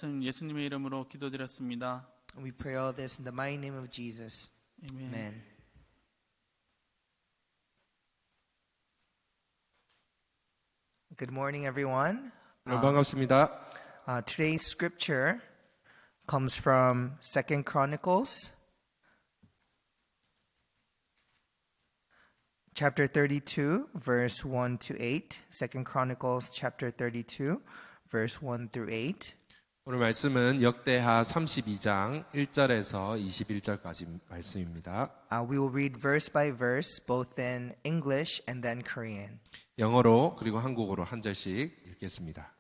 예수님의 이름으로 기도드렸습니다. We pray all this in the mighty name of Jesus. 아멘. Amen. Good morning, everyone. 반갑습니다. Today's scripture comes from 2 Chronicles, chapter 32, verse 1 to 8. 2 Chronicles, chapter 32, verse 1 through 8. 오늘 말씀은 역대하 32장 1절에서 21절까지 말씀입니다. We will read verse by verse, both in English and then Korean. 영어로 그리고 한국어로 한 절씩 읽겠습니다.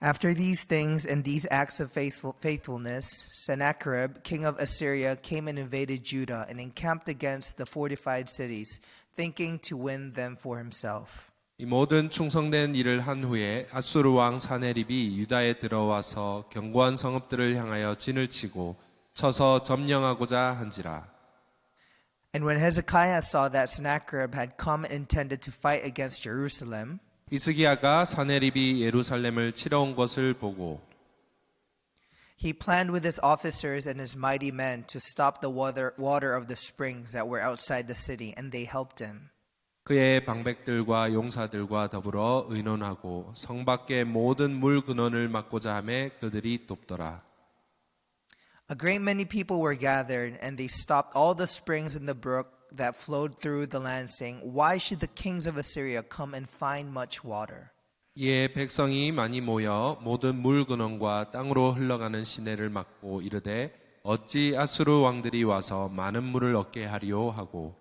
After these things and these acts of faithfulness, Sennacherib, king of Assyria, came and invaded Judah and encamped against the fortified cities, thinking to win them for himself. 이 모든 충성된 일을 한 후에 아수르 왕 사네립이 유다에 들어와서 견고한 성읍들을 향하여 진을 치고 쳐서 점령하고자 한지라. And when Hezekiah saw that Sennacherib had come and intended to fight against Jerusalem, 히스기야가 사네립이 예루살렘을 치러 온 것을 보고 he planned with his officers and his mighty men to stop the water of the springs that were outside the city, and they helped him. 그의 방백들과 용사들과 더불어 의논하고 성 밖의 모든 물 근원을 막고자 하매 그들이 돕더라. A great many people were gathered, and they stopped all the springs in the brook that flowed through the land, saying, "Why should the kings of Assyria come and find much water?" 이에 백성이 많이 모여 모든 물 근원과 땅으로 흘러가는 시내를 막고 이르되 어찌 아수르 왕들이 와서 많은 물을 얻게 하리요 하고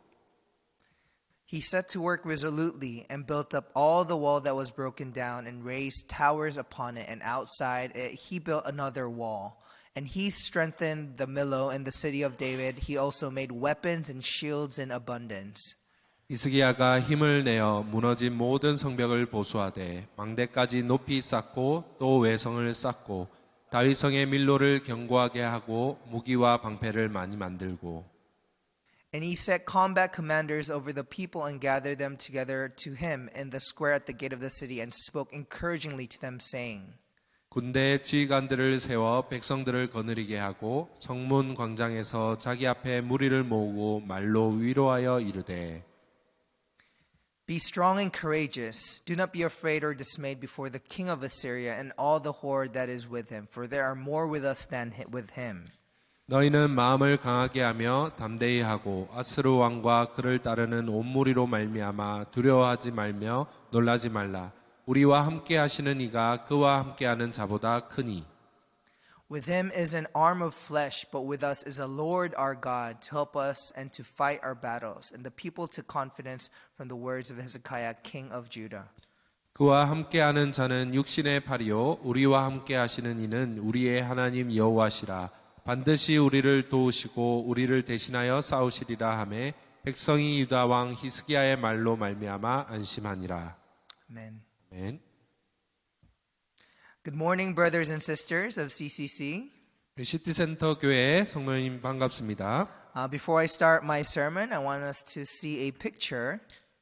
He set to work resolutely and built up all the wall that was broken down and raised towers upon it, and outside it he built another wall. And he strengthened the Millo and the city of David. He also made weapons and shields in abundance. 히스기야가 힘을 내어 무너진 모든 성벽을 보수하되 망대까지 높이 쌓고 또 외성을 쌓고 다윗성의 밀로를 견고하게 하고 무기와 방패를 많이 만들고 And he set combat commanders over the people and gathered them together to him in the square at the gate of the city and spoke encouragingly to them, saying, 군대 지휘관들을 세워 백성들을 거느리게 하고 성문 광장에서 자기 앞에 무리를 모으고 말로 위로하여 이르되 "Be strong and courageous. Do not be afraid or dismayed before the king of Assyria and all the horde that is with him, for there are more with us than with him." 너희는 마음을 강하게 하며 담대히 하고 아스르 왕과 그를 따르는 온 무리로 말미암아 두려워하지 말며 놀라지 말라. 우리와 함께 하시는 이가 그와 함께하는 자보다 크니. With him is an arm of flesh, but with us is a Lord our God to help us and to fight our battles. And the people took confidence from the words of Hezekiah, king of Judah. 그와 함께하는 자는 육신의 팔이요 우리와 함께 하시는 이는 우리의 하나님 여호와시라. 반드시 우리를 도우시고 우리를 대신하여 싸우시리라 하매 백성이 유다 왕 히스기야의 말로 말미암아 안심하니라. Amen. 아멘. Good morning, brothers and sisters of CCC. 시티센터 교회 성도님 반갑습니다. Before I start my sermon, I want us to see a picture.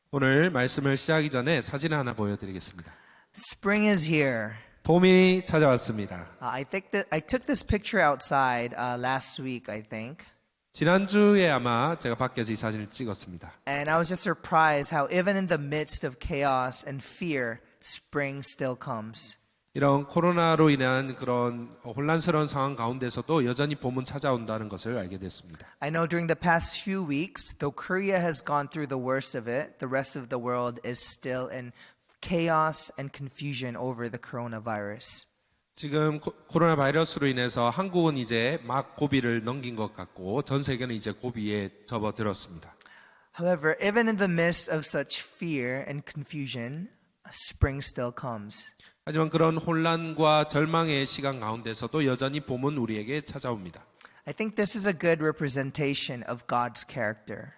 오늘 말씀을 시작하기 전에 사진 하나 보여드리겠습니다. Spring is here. 봄이 찾아왔습니다. I took this picture outside last week, I think. 지난주에 아마 제가 밖에서 이 사진을 찍었습니다. And I was just surprised how even in the midst of chaos and fear, spring still comes. 이런 코로나로 인한 그런 혼란스러운 상황 가운데서도 여전히 봄은 찾아온다는 것을 알게 됐습니다. I know during the past few weeks, though Korea has gone through the worst of it, the rest of the world is still in chaos and confusion over the coronavirus. 지금 코로나 바이러스로 인해서 한국은 이제 막 고비를 넘긴 것 같고 전 세계는 이제 고비에 접어들었습니다. However, even in the midst of such fear and confusion, spring still comes. 하지만 그런 혼란과 절망의 시간 가운데서도 여전히 봄은 우리에게 찾아옵니다. I think this is a good representation of God's character,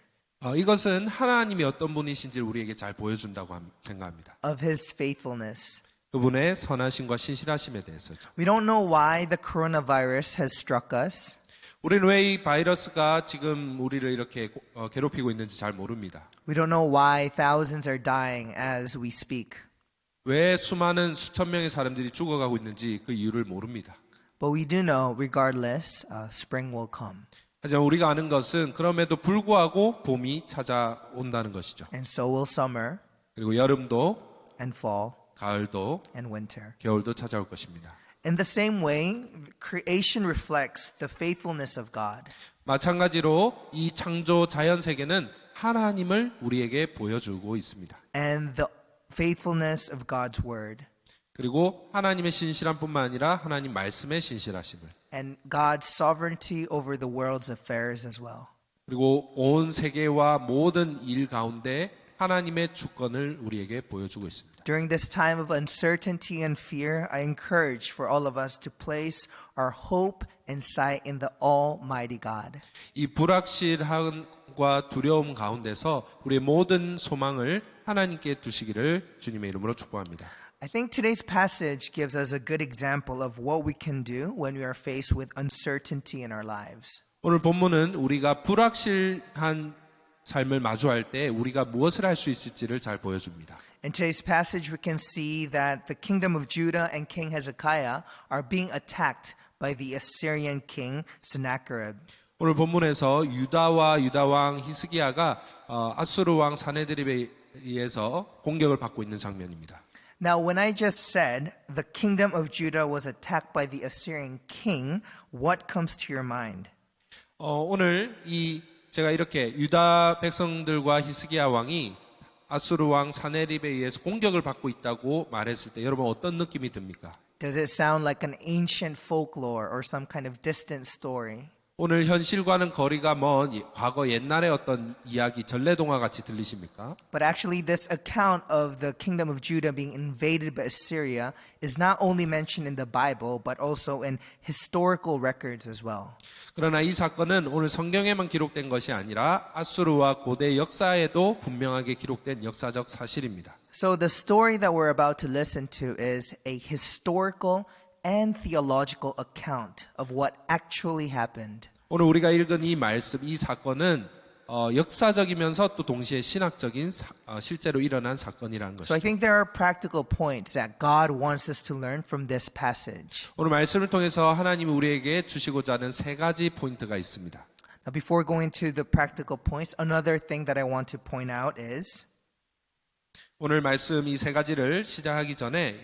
이것은 하나님이 어떤 분이신지를 우리에게 잘 보여준다고 생각합니다. of His faithfulness. 그분의 선하심과 신실하심에 대해서죠. We don't know why the coronavirus has struck us. 우리는 왜 이 바이러스가 지금 우리를 이렇게 괴롭히고 있는지 잘 모릅니다. We don't know why thousands are dying as we speak. 왜 수많은 수천 명의 사람들이 죽어가고 있는지 그 이유를 모릅니다. But we do know, regardless, spring will come. 하지만 우리가 아는 것은 그럼에도 불구하고 봄이 찾아온다는 것이죠. And so will summer 그리고 여름도, and fall 가을도, and winter. 겨울도 찾아올 것입니다. In the same way, creation reflects the faithfulness of God. 마찬가지로 이 창조 자연 세계는 하나님을 우리에게 보여주고 있습니다. And the faithfulness of God's word. 그리고 하나님의 신실함뿐만 아니라 하나님 말씀의 신실하심을, And God's sovereignty over the world's affairs as well. 그리고 온 세계와 모든 일 가운데 하나님의 주권을 우리에게 보여주고 있습니다. During this time of uncertainty and fear, I encourage for all of us to place our hope and sight in the Almighty God. 이 불확실함과 두려움 가운데서 우리의 모든 소망을 하나님께 두시기를 주님의 이름으로 축복합니다. I think today's passage gives us a good example of what we can do when we are faced with uncertainty in our lives. 오늘 본문은 우리가 불확실한 삶을 마주할 때 우리가 무엇을 할 수 있을지를 잘 보여줍니다. In today's passage, we can see that the kingdom of Judah and King Hezekiah are being attacked by the Assyrian king Sennacherib. 오늘 본문에서 유다와 유다 왕 히스기야가 아수르 왕 사네드립에 의해서 공격을 받고 있는 장면입니다. Now, when I just said the kingdom of Judah was attacked by the Assyrian king, what comes to your mind? 오늘 제가 이렇게 유다 백성들과 히스기야 왕이 아수르 왕 사네립에 의해서 공격을 받고 있다고 말했을 때 여러분 어떤 느낌이 듭니까? Does it sound like an ancient folklore or some kind of distant story? 오늘 현실과는 거리가 먼 과거 옛날의 어떤 이야기 전래동화 같이 들리십니까? But actually, this account of the kingdom of Judah being invaded by Assyria is not only mentioned in the Bible, but also in historical records as well. 그러나 이 사건은 오늘 성경에만 기록된 것이 아니라 아수르와 고대 역사에도 분명하게 기록된 역사적 사실입니다. So the story that we're about to listen to is a historical and theological account of what actually happened. 오늘 우리가 읽은 이 말씀, 이 사건은 역사적이면서 또 동시에 신학적인 실제로 일어난 사건이라는 So I 것이죠. think there are practical points that God wants us to learn from this passage. 오늘 말씀을 통해서 하나님이 우리에게 주시고자 하는 세 가지 포인트가 있습니다. Now, before going to the practical points, another thing that I want to point out is 오늘 말씀 이 세 가지를 시작하기 전에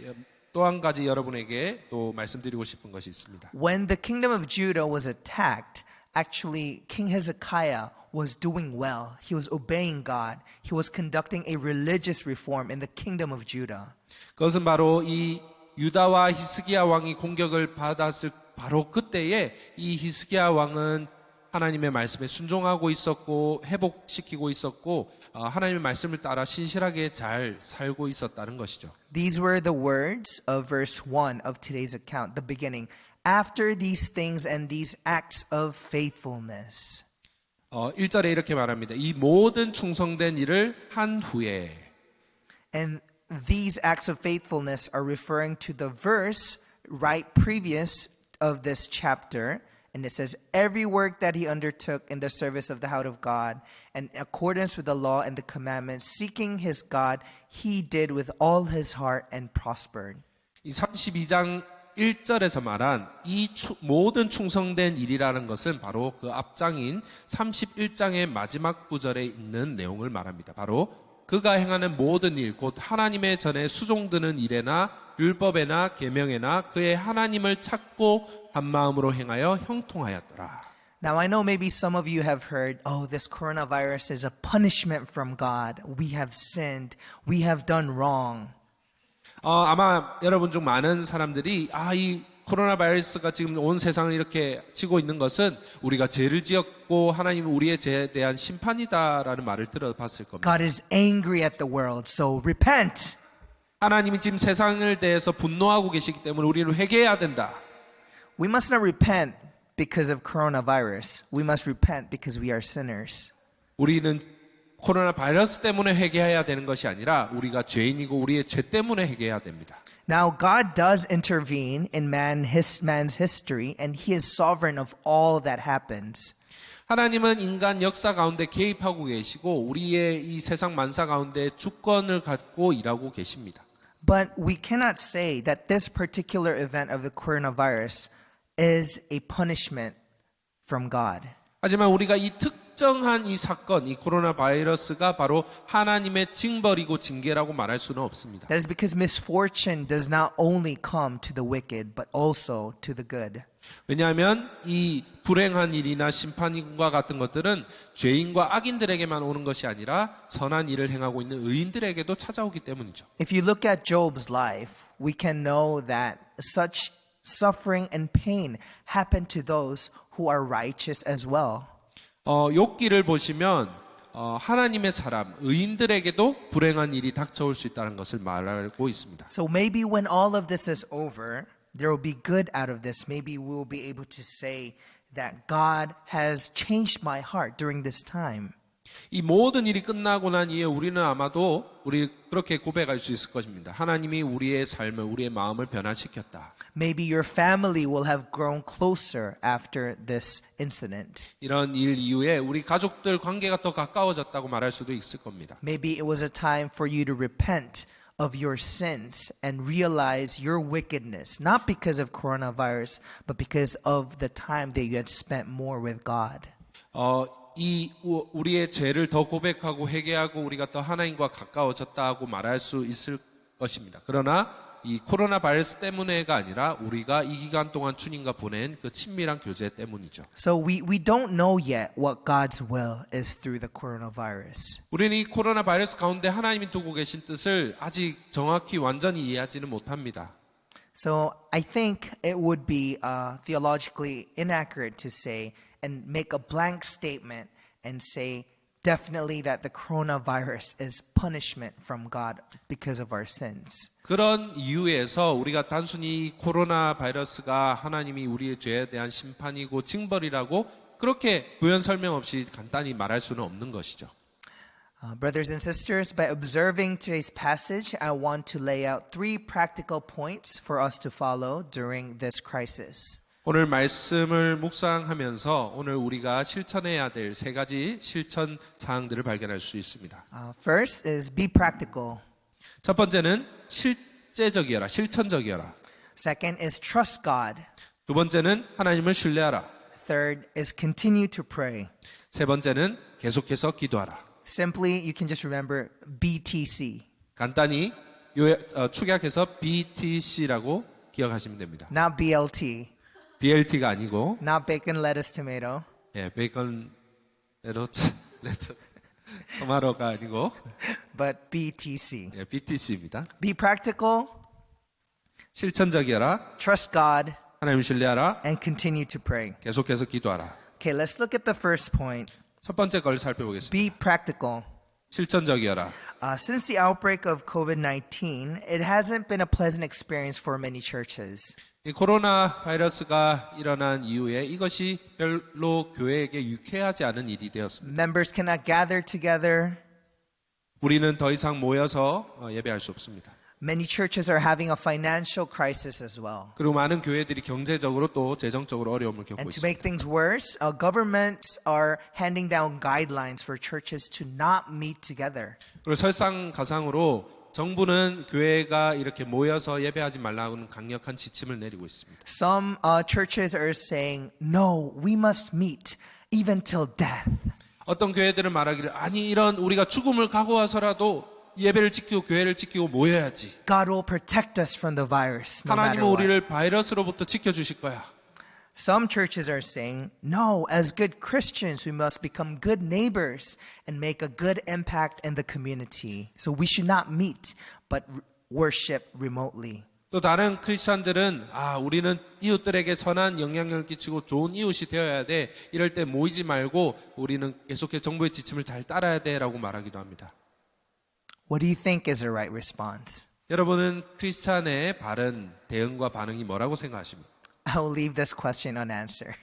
또 한 가지 여러분에게 또 말씀드리고 싶은 것이 있습니다. when the kingdom of Judah was attacked, actually King Hezekiah was doing well. He was obeying God. He was conducting a religious reform in the kingdom of Judah. 그것은 바로 이 유다와 히스기야 왕이 공격을 받았을 바로 그때에 이 히스기야 왕은 하나님의 말씀에 순종하고 있었고 회복시키고 있었고 하나님의 말씀을 따라 신실하게 잘 살고 있었다는 것이죠. These were the words of verse 1 of today's account, the beginning. After these things and these acts of faithfulness. 1절에 이렇게 말합니다. 이 모든 충성된 일을 한 후에 And these acts of faithfulness are referring to the verse right previous of this chapter. And it says, every work that he undertook in the service of the house of God, and in accordance with the law and the commandments, seeking his God, he did with all his heart and prospered. 이 32장 1절에서 말한 이 모든 충성된 일이라는 것은 바로 그 앞장인 31장의 마지막 구절에 있는 내용을 말합니다. 바로 그가 행하는 모든 일, 곧 하나님의 전에 수종드는 일에나 율법에나 계명에나 그의 하나님을 찾고 한 마음으로 행하여 형통하였더라. Now, I know maybe some of you have heard, oh, this coronavirus is a punishment from God. We have sinned. We have done wrong. 아마 여러분 중 많은 사람들이 이 코로나 바이러스가 지금 온 세상을 이렇게 치고 있는 것은 우리가 죄를 지었고 하나님은 우리의 죄에 대한 심판이다라는 말을 들어봤을 겁니다. God is angry at the world, so repent. 하나님이 지금 세상을 대해서 분노하고 계시기 때문에 우리는 회개해야 된다. We must not repent because of coronavirus. We must repent because we are sinners. 우리는 코로나 바이러스 때문에 회개해야 되는 것이 아니라 우리가 죄인이고 우리의 죄 때문에 회개해야 됩니다. Now, God does intervene in man's history, and He is sovereign of all that happens. 하나님은 인간 역사 가운데 개입하고 계시고 우리의 이 세상 만사 가운데 주권을 갖고 일하고 계십니다. But we cannot say that this particular event of the coronavirus is a punishment from God. 하지만 우리가 이 특정한 이 사건, 이 코로나 바이러스가 바로 하나님의 징벌이고 징계라고 말할 수는 없습니다. That is because misfortune does not only come to the wicked, but also to the good. 왜냐하면 이 불행한 일이나 심판과 같은 것들은 죄인과 악인들에게만 오는 것이 아니라 선한 일을 행하고 있는 의인들에게도 찾아오기 때문이죠. If you look at Job's life, we can know that such suffering and pain happen to those who are righteous as well. 욥기를 보시면 하나님의 사람, 의인들에게도 불행한 일이 닥쳐올 수 있다는 것을 말하고 있습니다. So maybe when all of this is over, there will be good out of this. Maybe we will be able to say that God has changed my heart during this time. 이 모든 일이 끝나고 난 이후에 우리는 아마도 우리 그렇게 고백할 수 있을 것입니다. 하나님이 우리의 삶을, 우리의 마음을 변화시켰다. Maybe your family will have grown closer after this incident. 이런 일 이후에 우리 가족들 관계가 더 가까워졌다고 말할 수도 있을 겁니다. Maybe it was a time for you to repent of your sins and realize your wickedness, not because of coronavirus, but because of the time that you had spent more with God. 우리의 죄를 더 고백하고 회개하고 우리가 더 하나님과 가까워졌다고 말할 수 있을 것입니다. 그러나 이 코로나 바이러스 때문에가 아니라 우리가 이 기간 동안 주님과 보낸 그 친밀한 교제 때문이죠. So we don't know yet what God's will is through the coronavirus. 우리는 이 코로나 바이러스 가운데 하나님이 두고 계신 뜻을 아직 정확히 완전히 이해하지는 못합니다. So I think it would be theologically inaccurate to say and make a blank statement and say definitely that the coronavirus is punishment from God because of our sins. 그런 이유에서 우리가 단순히 코로나 바이러스가 하나님이 우리의 죄에 대한 심판이고 징벌이라고 그렇게 부연 설명 없이 간단히 말할 수는 없는 것이죠. Brothers and sisters, by observing today's passage, I want to lay out 3 practical points for us to follow during this crisis. 오늘 말씀을 묵상하면서 오늘 우리가 실천해야 될 3가지 실천 사항들을 발견할 수 있습니다. First is be practical. 첫 번째는 실제적이어라, 실천적이어라. Second is trust God. 두 번째는 하나님을 신뢰하라. Third is continue to pray. 세 번째는 계속해서 기도하라. Simply, you can just remember BTC. 간단히 축약해서 BTC라고 기억하시면 됩니다. Not BLT. BLT가 아니고 Not bacon, lettuce, tomato. 베이컨, 레터스, 토마토가 아니고 But BTC. BTC입니다. Be practical, 실천적이어라, trust God, 하나님을 신뢰하라, and continue to pray. 계속해서 기도하라. Okay, let's look at the first point. 첫 번째 걸 살펴보겠습니다. Be practical. 실천적이어라. Since the outbreak of COVID-19, it hasn't been a pleasant experience for many churches. 이 코로나 바이러스가 일어난 이후에 이것이 별로 교회에게 유쾌하지 않은 일이 되었습니다. Members cannot gather together. 우리는 더 이상 모여서 예배할 수 없습니다. Many churches are having a financial crisis as well. 그리고 많은 교회들이 경제적으로 또 재정적으로 어려움을 겪고 And to 있습니다. make things worse, governments are handing down guidelines for churches to not meet together. 그리고 설상가상으로 정부는 교회가 이렇게 모여서 예배하지 말라고는 강력한 지침을 내리고 있습니다. Some churches are saying, no, we must meet even till death. 어떤 교회들은 말하기를 아니 이런 우리가 죽음을 각오해서라도 예배를 지키고 교회를 지키고 모여야지. God will protect us from the virus no matter 하나님은 what. 우리를 바이러스로부터 지켜주실 거야. Some churches are saying, no, as good Christians, we must become good neighbors and make a good impact in the community. So we should not meet, but worship remotely. 또 다른 크리스천들은 우리는 이웃들에게 선한 영향력을 끼치고 좋은 이웃이 되어야 돼. 이럴 때 모이지 말고 우리는 계속해서 정부의 지침을 잘 따라야 돼라고 말하기도 합니다. What do you think is the right response? 여러분은 크리스찬의 바른 대응과 반응이 뭐라고 생각하십니까? I'll leave this question unanswered.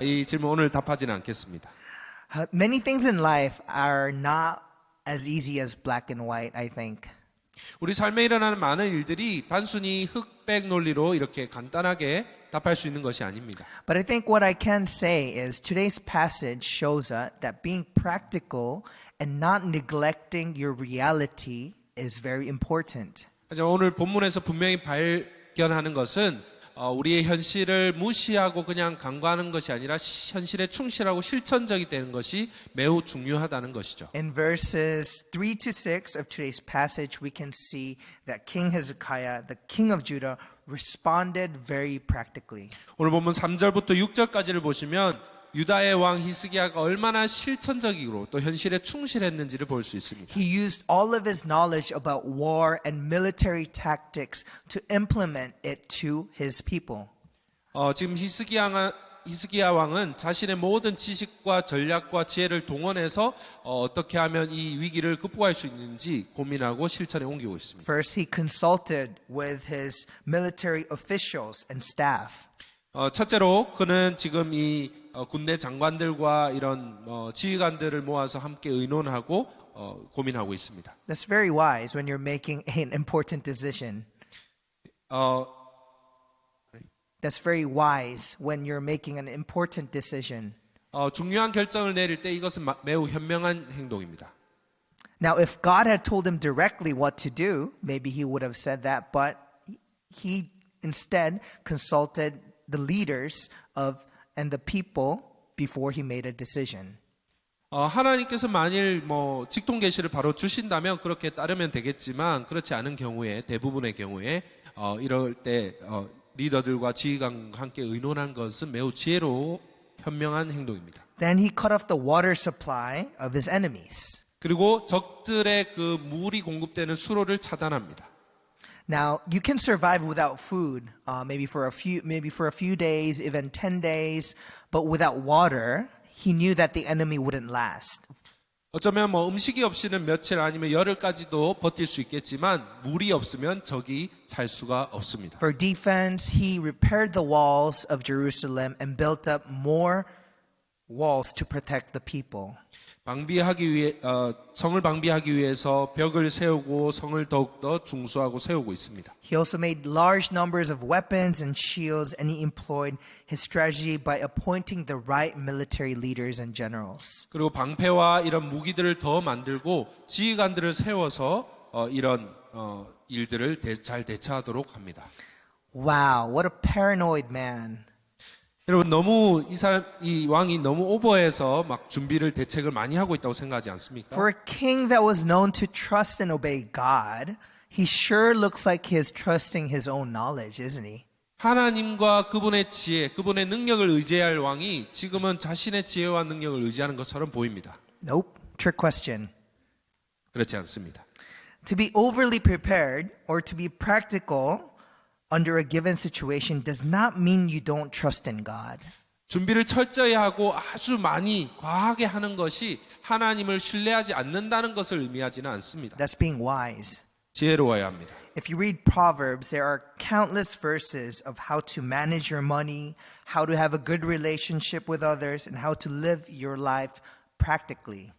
이 질문 오늘 답하지는 않겠습니다. Many things in life are not as easy as black and white, I think. 우리 삶에 일어나는 많은 일들이 단순히 흑백 논리로 이렇게 간단하게 답할 수 있는 것이 아닙니다. But I think what I can say is today's passage shows us that being practical and not neglecting your reality is very important. 하지만 오늘 본문에서 분명히 발견하는 것은 우리의 현실을 무시하고 그냥 간과하는 것이 아니라 현실에 충실하고 실천적이 되는 것이 매우 중요하다는 것이죠. In verses 3 to 6 of today's passage, we can see that King Hezekiah, the king of Judah, responded very practically. 오늘 본문 3절부터 6절까지를 보시면 유다의 왕 히스기야가 얼마나 실천적이고 또 현실에 충실했는지를 볼 수 있습니다. He used all of his knowledge about war and military tactics to implement it to his people. 지금 히스기야 왕은 자신의 모든 지식과 전략과 지혜를 동원해서 어떻게 하면 이 위기를 극복할 수 있는지 고민하고 실천에 옮기고 있습니다. First, he consulted with his military officials and staff. 첫째로 그는 지금 이 군대 장관들과 이런 지휘관들을 모아서 함께 의논하고 고민하고 있습니다. That's very wise when you're making an important decision. That's very wise when you're making an important decision. 중요한 결정을 내릴 때 이것은 매우 현명한 행동입니다. Now, if God had told him directly what to do, maybe he would have said that, but he instead consulted the leaders and the people before he made a decision. 하나님께서 만일 직통 계시를 바로 주신다면 그렇게 따르면 되겠지만 그렇지 않은 경우에 대부분의 경우에 이럴 때 리더들과 지휘관과 함께 의논한 것은 매우 지혜로워 현명한 행동입니다. Then he cut off the water supply of his enemies. 그리고 적들의 그 물이 공급되는 수로를 차단합니다. Now, you can survive without food, maybe for a few days, even 10 days, but without water, he knew that the enemy wouldn't last. 어쩌면 음식이 없이는 며칠 아니면 열흘까지도 버틸 수 있겠지만 물이 없으면 적이 살 수가 없습니다. For defense, he repaired the walls of Jerusalem and built up more walls to protect the people. 성을 방비하기 위해서 벽을 세우고 성을 더욱더 중수하고 세우고 있습니다. He also made large numbers of weapons and shields, and he employed his strategy by appointing the right military leaders and generals. 그리고 방패와 이런 무기들을 더 만들고 지휘관들을 세워서 이런 일들을 잘 대처하도록 합니다. Wow, what a paranoid man. 여러분 너무 이 왕이 너무 오버해서 막 준비를 대책을 많이 하고 있다고 생각하지 않습니까? For a king that was known to trust and obey God, he sure looks like he is trusting his own knowledge, isn't he? 하나님과 그분의 지혜, 그분의 능력을 의지할 왕이 지금은 자신의 지혜와 능력을 의지하는 것처럼 보입니다. Nope. Trick question. 그렇지 않습니다. To be overly prepared or to be practical under a given situation does not mean you don't trust in God. 준비를 철저히 하고 아주 많이 과하게 하는 것이 하나님을 신뢰하지 않는다는 것을 의미하지는 않습니다. That's being wise. 지혜로워야 합니다. If you read Proverbs, there are countless verses of how to manage your money, how to have a good relationship with others, and how to live your life practically.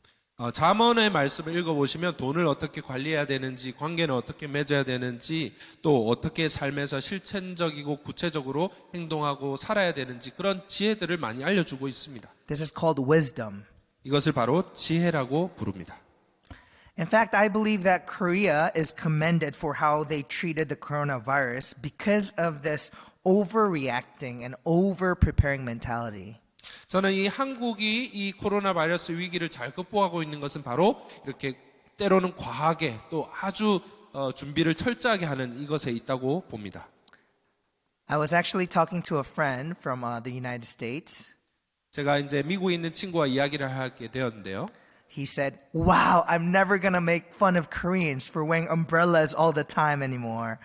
잠언의 말씀을 읽어보시면 돈을 어떻게 관리해야 되는지, 관계는 어떻게 맺어야 되는지, 또 어떻게 삶에서 실천적이고 구체적으로 행동하고 살아야 되는지 그런 지혜들을 많이 알려주고 있습니다. This is called wisdom. 이것을 바로 지혜라고 부릅니다. In fact, I believe that Korea is commended for how they treated the coronavirus because of this overreacting and over-preparing mentality. 저는 이 한국이 이 코로나 바이러스 위기를 잘 극복하고 있는 것은 바로 이렇게 때로는 과하게 또 아주 준비를 철저하게 하는 이것에 있다고 봅니다. I was actually talking to a friend from the United States. 제가 이제 미국에 있는 친구와 이야기를 하게 되었는데요. He said, "Wow, I'm never gonna make fun of Koreans for wearing umbrellas all the time anymore."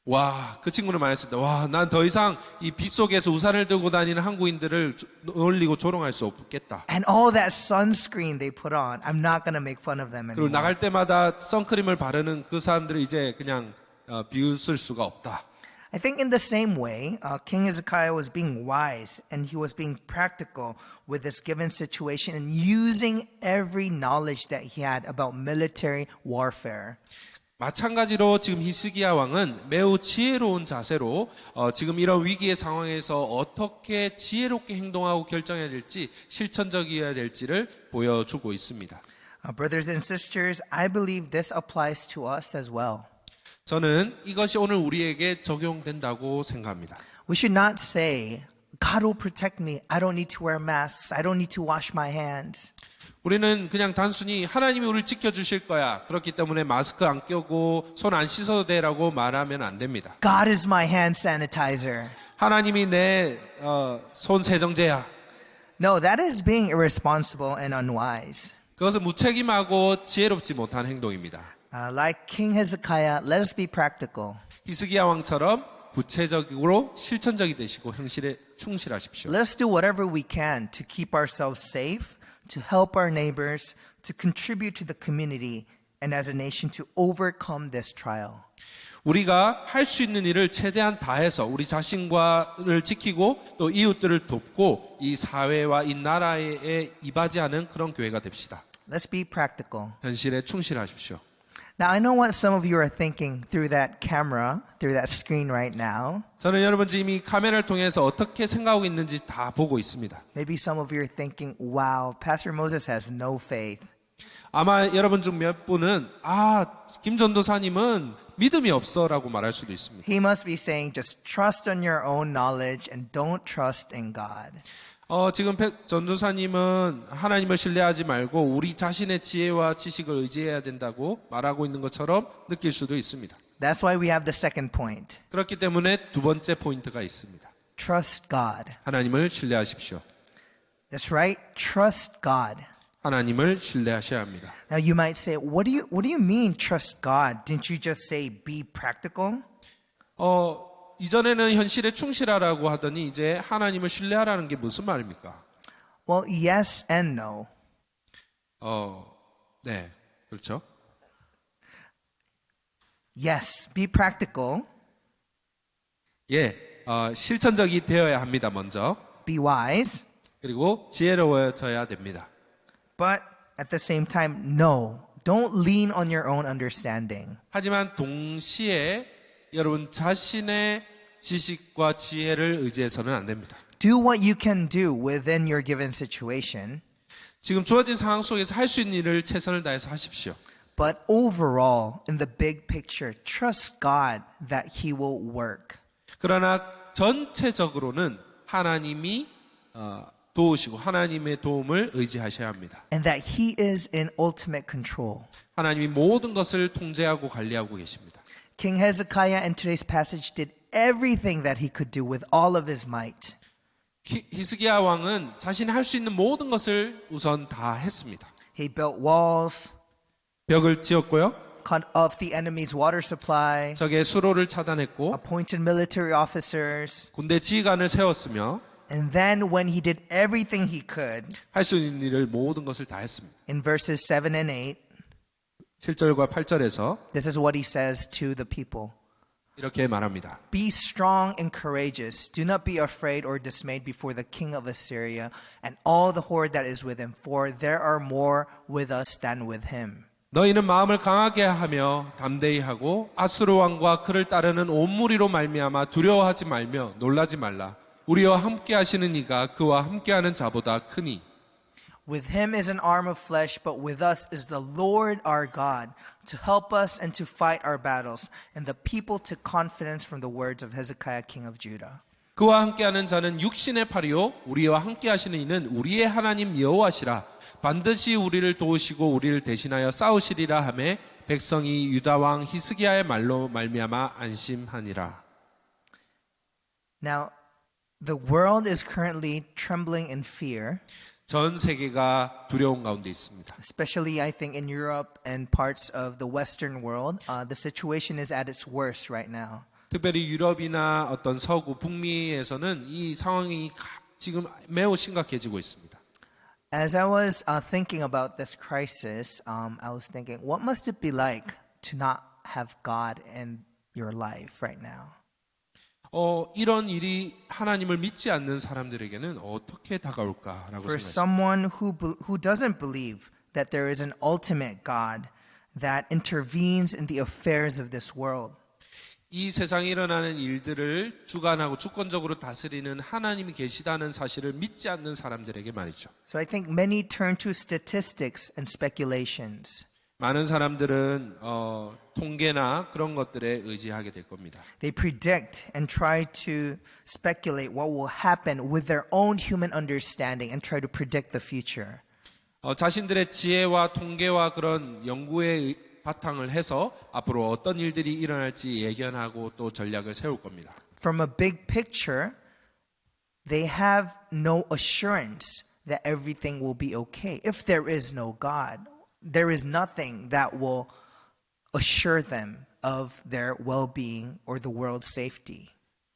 와, 그 친구는 말했습니다. 와, 난 더 이상 이 빗속에서 우산을 들고 다니는 한국인들을 놀리고 조롱할 수 없겠다. And all that sunscreen they put on, I'm not gonna make fun of them 그리고 anymore. 나갈 때마다 선크림을 바르는 그 사람들을 이제 그냥 비웃을 수가 없다. I think in the same way, King Hezekiah was being wise and he was being practical with this given situation and using every knowledge that he had about military warfare. 마찬가지로 지금 히스기야 왕은 매우 지혜로운 자세로 지금 이런 위기의 상황에서 어떻게 지혜롭게 행동하고 결정해야 될지 실천적이어야 될지를 보여주고 있습니다. Brothers and sisters, I believe this applies to us as well. 저는 이것이 오늘 우리에게 적용된다고 생각합니다. We should not say, God will protect me. I don't need to wear masks. I don't need to wash my hands. 우리는 그냥 단순히 하나님이 우리를 지켜주실 거야. 그렇기 때문에 마스크 안 껴고 손 안 씻어도 돼라고 말하면 안 됩니다. God is my hand sanitizer. 하나님이 내 손 세정제야. No, that is being irresponsible and unwise. 그것은 무책임하고 지혜롭지 못한 행동입니다. Like King Hezekiah, let us be practical. 히스기야 왕처럼 구체적으로 실천적이 되시고 형실에 충실하십시오. Let us do whatever we can to keep ourselves safe, to help our neighbors, to contribute to the community, and as a nation to overcome this trial. 우리가 할 수 있는 일을 최대한 다해서 우리 자신과를 지키고 또 이웃들을 돕고 이 사회와 이 나라에 이바지하는 그런 교회가 됩시다. Let's be practical. 현실에 충실하십시오. Now, I know what some of you are thinking through that camera, through that screen right now. 저는 여러분 지금 이 카메라를 통해서 어떻게 생각하고 있는지 다 보고 있습니다. Maybe some of you are thinking, wow, Pastor Moses has no faith. 아마 여러분 중 몇 분은 김 전도사님은 믿음이 없어라고 말할 수도 있습니다. He must be saying, just trust on your own knowledge and don't trust in God. 지금 전도사님은 하나님을 신뢰하지 말고 우리 자신의 지혜와 지식을 의지해야 된다고 말하고 있는 것처럼 느낄 수도 있습니다. That's why we have the second point. 그렇기 때문에 두 번째 포인트가 있습니다. Trust God. 하나님을 신뢰하십시오. That's right. Trust God. 하나님을 신뢰하셔야 합니다. Now you might say, what do you mean trust God? Didn't you just say be practical? 이전에는 현실에 충실하라고 하더니 이제 하나님을 신뢰하라는 게 무슨 말입니까? Well, yes and no. 네, 그렇죠. Yes, be practical. 예, 실천적이 되어야 합니다. 먼저 Be wise. 그리고 지혜로워져야 됩니다. But at the same time, no. Don't lean on your own understanding. 하지만 동시에 여러분 자신의 지식과 지혜를 의지해서는 안 됩니다. Do what you can do within your given situation. 지금 주어진 상황 속에서 할 수 있는 일을 최선을 다해서 하십시오. But overall, in the big picture, trust God that He will work. 그러나 전체적으로는 하나님이 도우시고 하나님의 도움을 의지하셔야 합니다. And that He is in ultimate control. 하나님이 모든 것을 통제하고 관리하고 계십니다. King Hezekiah in today's passage did everything that he could do with all of his might. 히스기야 왕은 자신이 할 수 있는 모든 것을 우선 다 했습니다. He built walls, 벽을 지었고요. cut off the enemy's water supply, 적의 수로를 차단했고 appointed military officers, 군대 지휘관을 세웠으며 and then when he did everything he could, 할 수 있는 일을 모든 것을 다 했습니다. in verses 7 and 8, 7절과 8절에서 this is what he says to the people. 이렇게 말합니다. Be strong and courageous. Do not be afraid or dismayed before the king of Assyria and all the horde that is with him, for there are more with us than with him. 너희는 마음을 강하게 하며 담대히 하고 아수르 왕과 그를 따르는 온 무리로 말미암아 두려워하지 말며 놀라지 말라. 우리와 함께 하시는 이가 그와 함께하는 자보다 크니. With him is an arm of flesh, but with us is the Lord our God, to help us and to fight our battles. And the people took confidence from the words of Hezekiah, king of Judah. 그와 함께하는 자는 육신의 팔이요 우리와 함께하시는 이는 우리의 하나님 여호와시라. 반드시 우리를 도우시고 우리를 대신하여 싸우시리라 하매 백성이 유다 왕 히스기야의 말로 말미암아 안심하니라. Now, the world is currently trembling in fear, 전 세계가 두려운 가운데 있습니다. especially I think in Europe and parts of the Western world. The situation is at its worst right now. 특별히 유럽이나 어떤 서구 북미에서는 이 상황이 지금 매우 심각해지고 있습니다. As I was thinking about this crisis, I was thinking, what must it be like to not have God in your life right now? 이런 일이 하나님을 믿지 않는 사람들에게는 어떻게 다가올까라고 For 생각했습니다. someone who doesn't believe that there is an ultimate God that intervenes in the affairs of this world. 이 세상에 일어나는 일들을 주관하고 주권적으로 다스리는 하나님이 계시다는 사실을 믿지 않는 사람들에게 말이죠. So I think many turn to statistics and speculations. 많은 사람들은 통계나 그런 것들에 의지하게 될 겁니다. They predict and try to speculate what will happen with their own human understanding and try to predict the future. 자신들의 지혜와 통계와 그런 연구의 바탕을 해서 앞으로 어떤 일들이 일어날지 예견하고 또 전략을 세울 겁니다. From a big picture, they have no assurance that everything will be okay. If there is no God, there is nothing that will assure them of their well-being or the world's safety.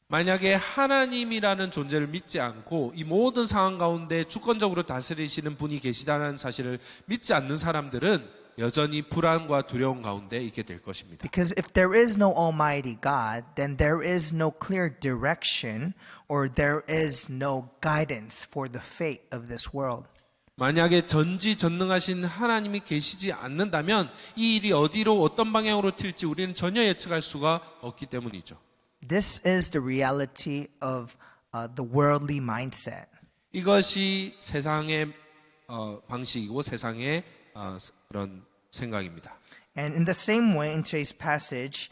만약에 하나님이라는 존재를 믿지 않고 이 모든 상황 가운데 주권적으로 다스리시는 분이 계시다는 사실을 믿지 않는 사람들은 여전히 불안과 두려움 가운데 있게 될 것입니다. Because if there is no Almighty God, then there is no clear direction or there is no guidance for the fate of this world. 만약에 전지전능하신 하나님이 계시지 않는다면 이 일이 어디로 어떤 방향으로 튈지 우리는 전혀 예측할 수가 없기 때문이죠. This is the reality of the worldly mindset. 이것이 세상의 방식이고 세상의 그런 생각입니다. And in the same way, in today's passage,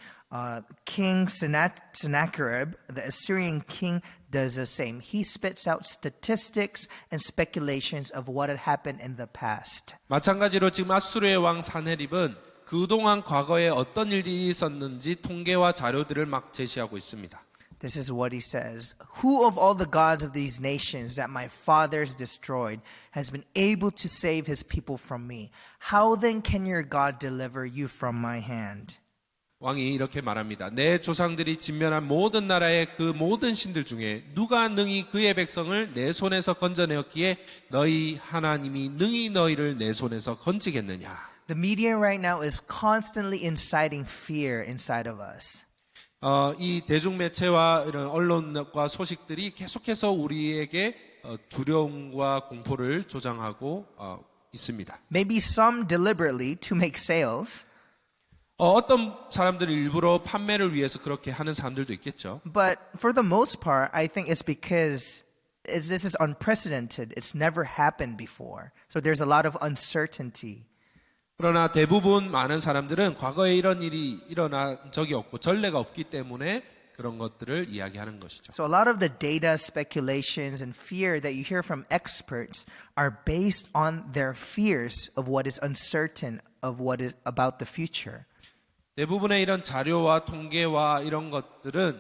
King Sennacherib, the Assyrian king, does the same. He spits out statistics and speculations of what had happened in the past. 마찬가지로 지금 아수르의 왕 사네립은 그동안 과거에 어떤 일들이 있었는지 통계와 자료들을 막 제시하고 있습니다. This is what he says. Who of all the gods of these nations that my fathers destroyed has been able to save his people from me? How then can your God deliver you from my hand? 왕이 이렇게 말합니다. 내 조상들이 진멸한 모든 나라의 그 모든 신들 중에 누가 능히 그의 백성을 내 손에서 건져내었기에 너희 하나님이 능히 너희를 내 손에서 건지겠느냐. The media right now is constantly inciting fear inside of us. 이 대중매체와 이런 언론과 소식들이 계속해서 우리에게 두려움과 공포를 조장하고 있습니다. Maybe some deliberately to make sales, 어떤 사람들이 일부러 판매를 위해서 그렇게 하는 사람들도 있겠죠. but for the most part, I think it's because this is unprecedented. It's never happened before. So there's a lot of uncertainty. 그러나 대부분 많은 사람들은 과거에 이런 일이 일어난 적이 없고 전례가 없기 때문에 그런 것들을 이야기하는 것이죠. So a lot of the data, speculations, and fear that you hear from experts are based on their fears of what is uncertain of what is about the future. 대부분의 이런 자료와 통계와 이런 것들은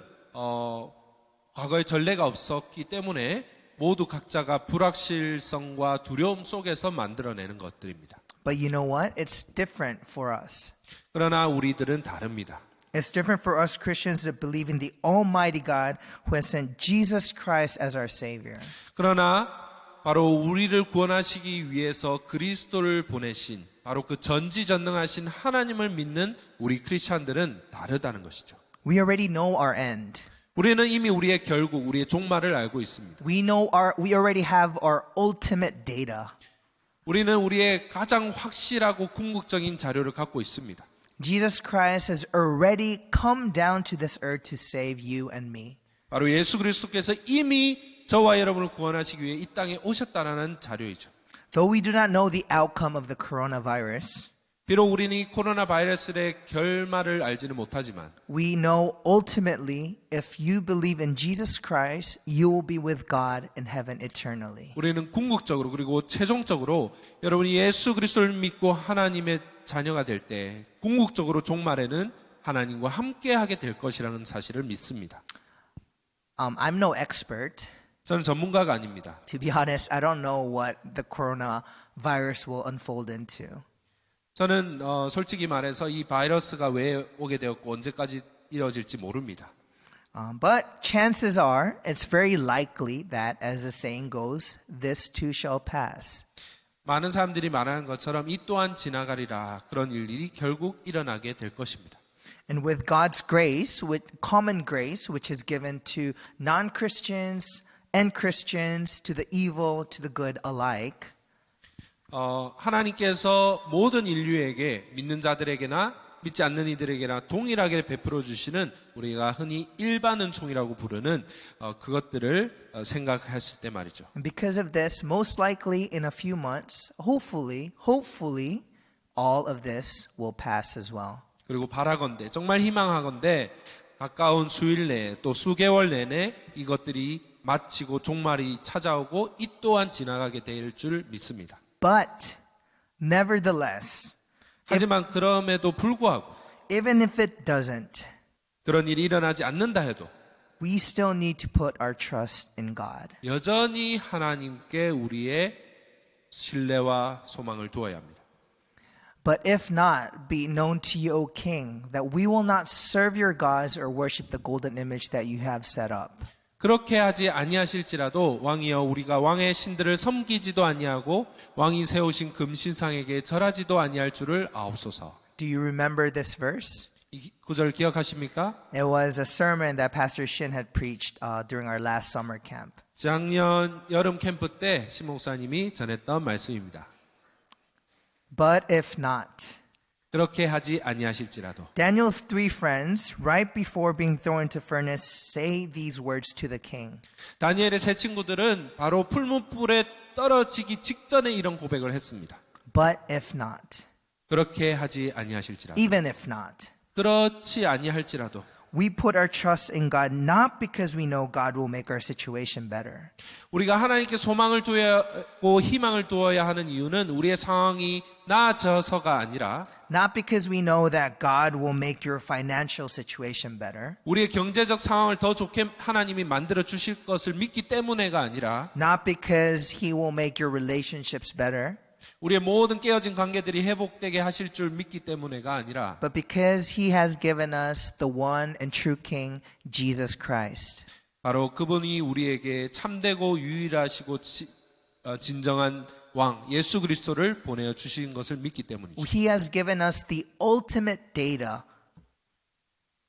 과거에 전례가 없었기 때문에 모두 각자가 불확실성과 두려움 속에서 만들어내는 것들입니다. But you know what? It's different for us. 그러나 우리들은 다릅니다. It's different for us Christians that believe in the Almighty God who has sent Jesus Christ as our Savior. 그러나 바로 우리를 구원하시기 위해서 그리스도를 보내신 바로 그 전지전능하신 하나님을 믿는 우리 크리스찬들은 다르다는 것이죠. We already know our end. 우리는 이미 우리의 결국, 우리의 종말을 알고 있습니다. We already have our ultimate data. 우리는 우리의 가장 확실하고 궁극적인 자료를 갖고 있습니다. Jesus Christ has already come down to this earth to save you and me. 바로 예수 그리스도께서 이미 저와 여러분을 구원하시기 위해 이 땅에 오셨다라는 자료이죠. Though we do not know the outcome of the coronavirus, 비록 우리는 이 코로나 바이러스의 결말을 알지는 못하지만 we know ultimately if you believe in Jesus Christ, you will be with God in heaven eternally. 우리는 궁극적으로 그리고 최종적으로 여러분이 예수 그리스도를 믿고 하나님의 자녀가 될 때 궁극적으로 종말에는 하나님과 함께하게 될 것이라는 사실을 믿습니다. I'm no expert. 저는 전문가가 아닙니다. To be honest, I don't know what the coronavirus will unfold into. 저는 솔직히 말해서 이 바이러스가 왜 오게 되었고 언제까지 이어질지 모릅니다. But chances are, it's very likely that, as the saying goes, this too shall pass. 많은 사람들이 말하는 것처럼 이 또한 지나가리라 그런 일들이 결국 일어나게 될 것입니다. And with God's grace, with common grace, which is given to non-Christians and Christians, to the evil, to the good alike, 하나님께서 모든 인류에게 믿는 자들에게나 믿지 않는 이들에게나 동일하게 베풀어 주시는 우리가 흔히 일반 은총이라고 부르는 그것들을 생각했을 때 말이죠. and because of this, most likely in a few months, hopefully, all of this will pass as well. 그리고 바라건대 정말 희망하건대 가까운 수일 내에 또 수개월 내내 이것들이 마치고 종말이 찾아오고 이 또한 지나가게 될 줄 믿습니다. But nevertheless, 하지만 그럼에도 불구하고 even if it doesn't, 그런 일이 일어나지 않는다 해도 we still need to put our trust in God. 여전히 하나님께 우리의 신뢰와 소망을 두어야 합니다. But if not, be it known to you, O king, that we will not serve your gods or worship the golden image that you have set up. 그렇게 하지 아니하실지라도 왕이여 우리가 왕의 신들을 섬기지도 아니하고 왕이 세우신 금신상에게 절하지도 아니할 줄을 아옵소서. Do you remember this verse? 이 구절 기억하십니까? It was a sermon that Pastor Shin had preached during our last summer camp. 작년 여름 캠프 때 신 목사님이 전했던 말씀입니다. But if not, 그렇게 하지 아니하실지라도 Daniel's three friends, right before being thrown into furnace, say these words to the king. 다니엘의 세 친구들은 바로 풀무불에 떨어지기 직전에 이런 고백을 했습니다. But if not, 그렇게 하지 아니하실지라도 even if not, 그렇지 아니할지라도 we put our trust in God not because we know God will make our situation better, 우리가 하나님께 소망을 두고 희망을 두어야 하는 이유는 우리의 상황이 나아져서가 아니라 not because we know that God will make your financial situation better, 우리의 경제적 상황을 더 좋게 하나님이 만들어 주실 것을 믿기 때문에가 아니라 not because He will make your relationships better, 우리의 모든 깨어진 관계들이 회복되게 하실 줄 믿기 때문에가 아니라 but because He has given us the one and true King, Jesus Christ. 바로 그분이 우리에게 참되고 유일하시고 진정한 왕 예수 그리스도를 보내어 주신 것을 믿기 때문이죠. He has given us the ultimate data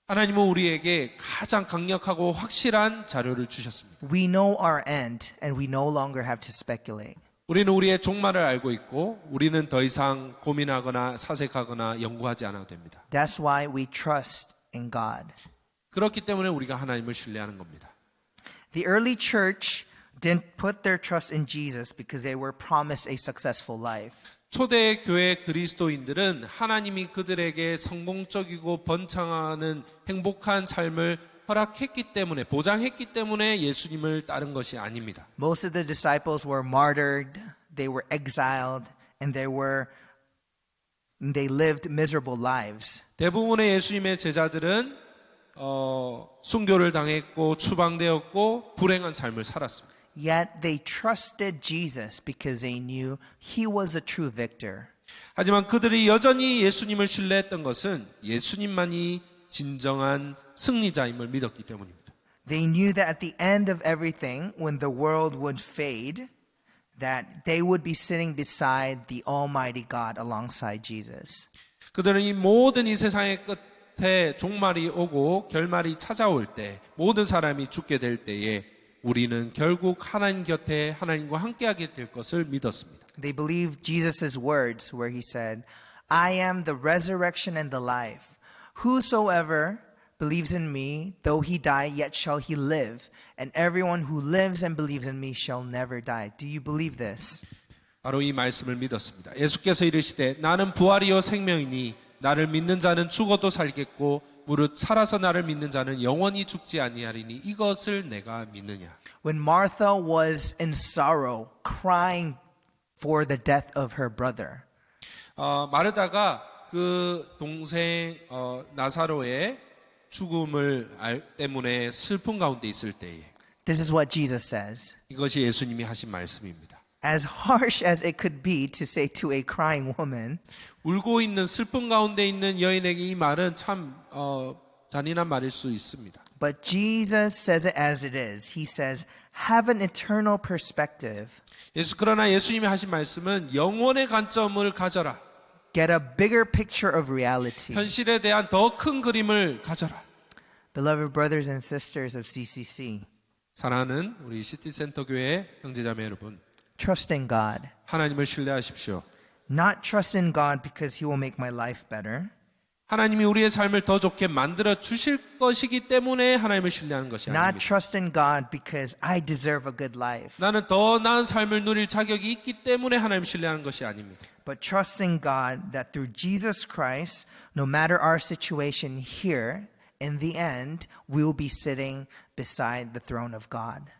하나님은 우리에게 가장 강력하고 확실한 자료를 주셨습니다. We know our end and we no longer have to speculate. 우리는 우리의 종말을 알고 있고 우리는 더 이상 고민하거나 사색하거나 연구하지 않아도 됩니다. That's why we trust in God. 그렇기 때문에 우리가 하나님을 신뢰하는 겁니다. The early church didn't put their trust in Jesus because they were promised a successful life. 초대 교회 그리스도인들은 하나님이 그들에게 성공적이고 번창하는 행복한 삶을 허락했기 때문에 보장했기 때문에 예수님을 따른 것이 아닙니다. Most of the disciples were martyred, they were exiled, and they lived miserable lives. 대부분의 예수님의 제자들은 순교를 당했고 추방되었고 불행한 삶을 살았습니다. Yet they trusted Jesus because they knew He was a true victor. 하지만 그들이 여전히 예수님을 신뢰했던 것은 예수님만이 진정한 승리자임을 믿었기 때문입니다. They knew that at the end of everything, when the world would fade, that they would be sitting beside the Almighty God alongside Jesus. 그들은 이 모든 이 세상의 끝에 종말이 오고 결말이 찾아올 때 모든 사람이 죽게 될 때에 우리는 결국 하나님 곁에 하나님과 함께하게 될 것을 믿었습니다. They believed Jesus' words where He said, I am the resurrection and the life. Whosoever believes in me, though he die, yet shall he live. And everyone who lives and believes in me shall never die. Do you believe this? 바로 이 말씀을 믿었습니다. 예수께서 이르시되 나는 부활이요 생명이니 나를 믿는 자는 죽어도 살겠고 무릇 살아서 나를 믿는 자는 영원히 죽지 아니하리니 이것을 내가 믿느냐. When Martha was in sorrow, crying for the death of her brother, 마르다가 그 동생 나사로의 죽음을 때문에 슬픔 가운데 있을 때에 this is what Jesus says. 이것이 예수님이 하신 말씀입니다. As harsh as it could be to say to a crying woman, 울고 있는 슬픔 가운데 있는 여인에게 이 말은 참 잔인한 말일 수 있습니다. but Jesus says it as it is. He says, have an eternal perspective. 그러나 예수님이 하신 말씀은 영원의 관점을 가져라. Get a bigger picture of reality. 현실에 대한 더 큰 그림을 가져라. Beloved brothers and sisters of CCC, 사랑하는 우리 시티센터 교회 형제자매 여러분, trust in God. 하나님을 신뢰하십시오. Not trust in God because He will make my life better, 하나님이 우리의 삶을 더 좋게 만들어 주실 것이기 때문에 하나님을 신뢰하는 것이 Not 아닙니다. trust in God because I deserve a good life, 나는 더 나은 삶을 누릴 자격이 있기 때문에 하나님을 신뢰하는 것이 아닙니다. but trusting God that through Jesus Christ, no matter our situation here, in the end, we will be sitting beside the throne of God.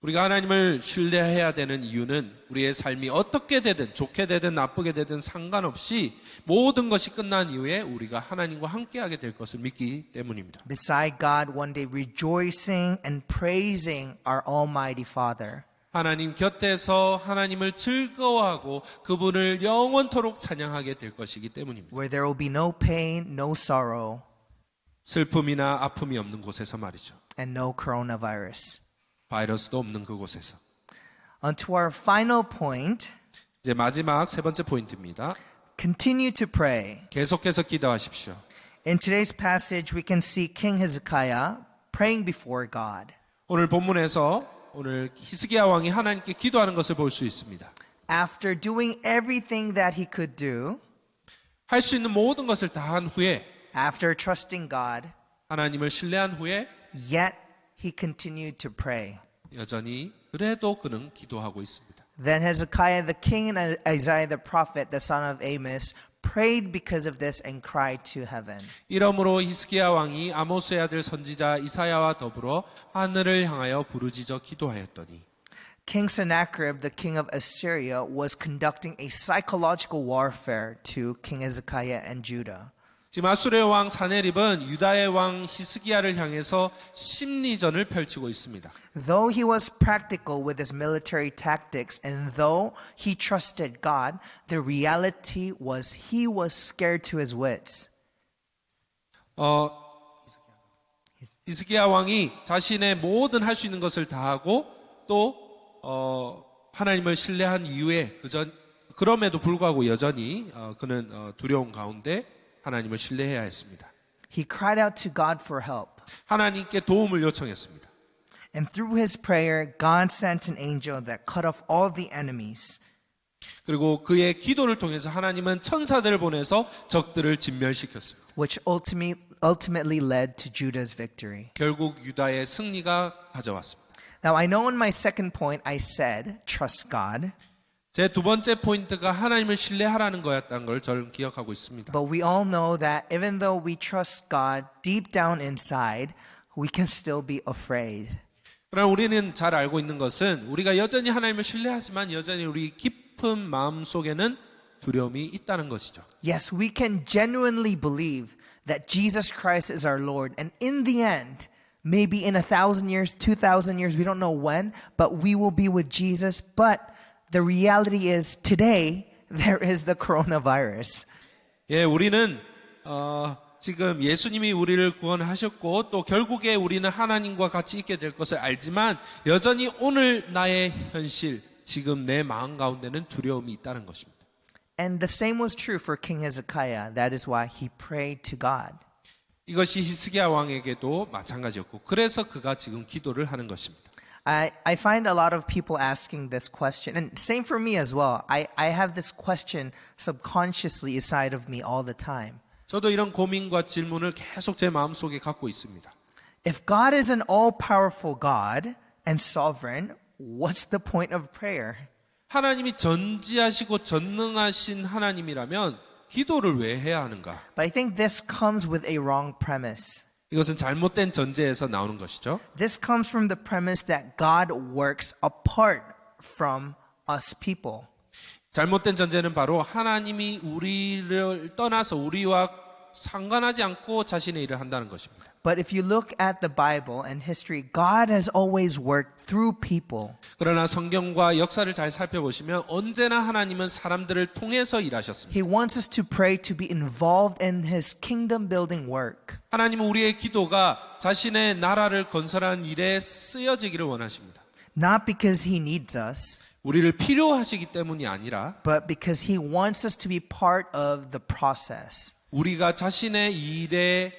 우리가 하나님을 신뢰해야 되는 이유는 우리의 삶이 어떻게 되든 좋게 되든 나쁘게 되든 상관없이 모든 것이 끝난 이후에 우리가 하나님과 함께하게 될 것을 믿기 때문입니다. Beside God, one day rejoicing and praising our Almighty Father. 하나님 곁에서 하나님을 즐거워하고 그분을 영원토록 찬양하게 될 것이기 때문입니다. Where there will be no pain, no sorrow, 슬픔이나 아픔이 없는 곳에서 말이죠. and no coronavirus. 바이러스도 없는 그곳에서. On to our final point, 이제 마지막 세 번째 포인트입니다. continue to pray. 계속해서 기도하십시오. In today's passage, we can see King Hezekiah praying before God. 오늘 본문에서 오늘 히스기야 왕이 하나님께 기도하는 것을 볼 수 있습니다. After doing everything that he could do, 할 수 있는 모든 것을 다 한 후에 after trusting God, 하나님을 신뢰한 후에 yet he continued to pray. 여전히 그래도 그는 기도하고 있습니다. Then Hezekiah the king and Isaiah the prophet, the son of Amos, prayed because of this and cried to heaven. 이러므로 히스기야 왕이 아모스의 아들 선지자 이사야와 더불어 하늘을 향하여 부르짖어 기도하였더니 King Sennacherib, the king of Assyria, was conducting a psychological warfare to King Hezekiah and Judah. 지금 아수르의 왕 사네립은 유다의 왕 히스기야를 향해서 심리전을 펼치고 있습니다. Though he was practical with his military tactics and though he trusted God, the reality was he was scared to his wits. 히스기야 왕이 자신의 모든 할 수 있는 것을 다하고 또 하나님을 신뢰한 이후에 그럼에도 불구하고 여전히 그는 두려움 가운데 하나님을 신뢰해야 했습니다. He cried out to God for help. 하나님께 도움을 요청했습니다. And through his prayer, God sent an angel that cut off all the enemies. 그리고 그의 기도를 통해서 하나님은 천사들을 보내서 적들을 진멸시켰습니다. Which ultimately led to Judah's victory. 결국 유다의 승리가 가져왔습니다. Now, I know in my second point I said, trust God. 제 두 번째 포인트가 하나님을 신뢰하라는 거였다는 걸 저는 기억하고 있습니다. But we all know that even though we trust God deep down inside, we can still be afraid. 그러나 우리는 잘 알고 있는 것은 우리가 여전히 하나님을 신뢰하지만 여전히 우리 깊은 마음 속에는 두려움이 있다는 것이죠. Yes, we can genuinely believe that Jesus Christ is our Lord. And in the end, maybe in 1,000 years, 2,000 years, we don't know when, but we will be with Jesus. But the reality is today, there is the coronavirus. 예, 우리는 지금 예수님이 우리를 구원하셨고 또 결국에 우리는 하나님과 같이 있게 될 것을 알지만 여전히 오늘 나의 현실, 지금 내 마음 가운데는 두려움이 있다는 것입니다. And the same was true for King Hezekiah. That is why he prayed to God. 이것이 히스기야 왕에게도 마찬가지였고 그래서 그가 지금 기도를 하는 것입니다. I find a lot of people asking this question, and same for me as well. I have this question subconsciously inside of me all the time. 저도 이런 고민과 질문을 계속 제 마음속에 갖고 있습니다. If God is an all-powerful God and sovereign, what's the point of prayer? 하나님이 전지하시고 전능하신 하나님이라면 기도를 왜 해야 하는가? But I think this comes with a wrong premise. 이것은 잘못된 전제에서 나오는 것이죠. This comes from the premise that God works apart from us people. 잘못된 전제는 바로 하나님이 우리를 떠나서 우리와 상관하지 않고 자신의 일을 한다는 것입니다. But if you look at the Bible and history, God has always worked through people. 그러나 성경과 역사를 잘 살펴보시면 언제나 하나님은 사람들을 통해서 일하셨습니다. He wants us to pray to be involved in His kingdom building work. 하나님은 우리의 기도가 자신의 나라를 건설하는 일에 쓰여지기를 원하십니다. Not because He needs us, 우리를 필요하시기 때문이 아니라 but because He wants us to be part of the process. 우리가 자신의 일에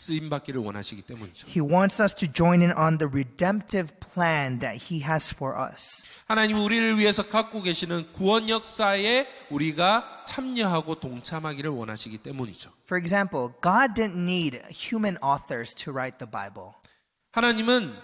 쓰임 받기를 원하시기 때문이죠. He wants us to join in on the redemptive plan that He has for us. 하나님 우리를 위해서 갖고 계시는 구원 역사에 우리가 참여하고 동참하기를 원하시기 때문이죠. For example, God didn't need human authors to write the Bible. 하나님은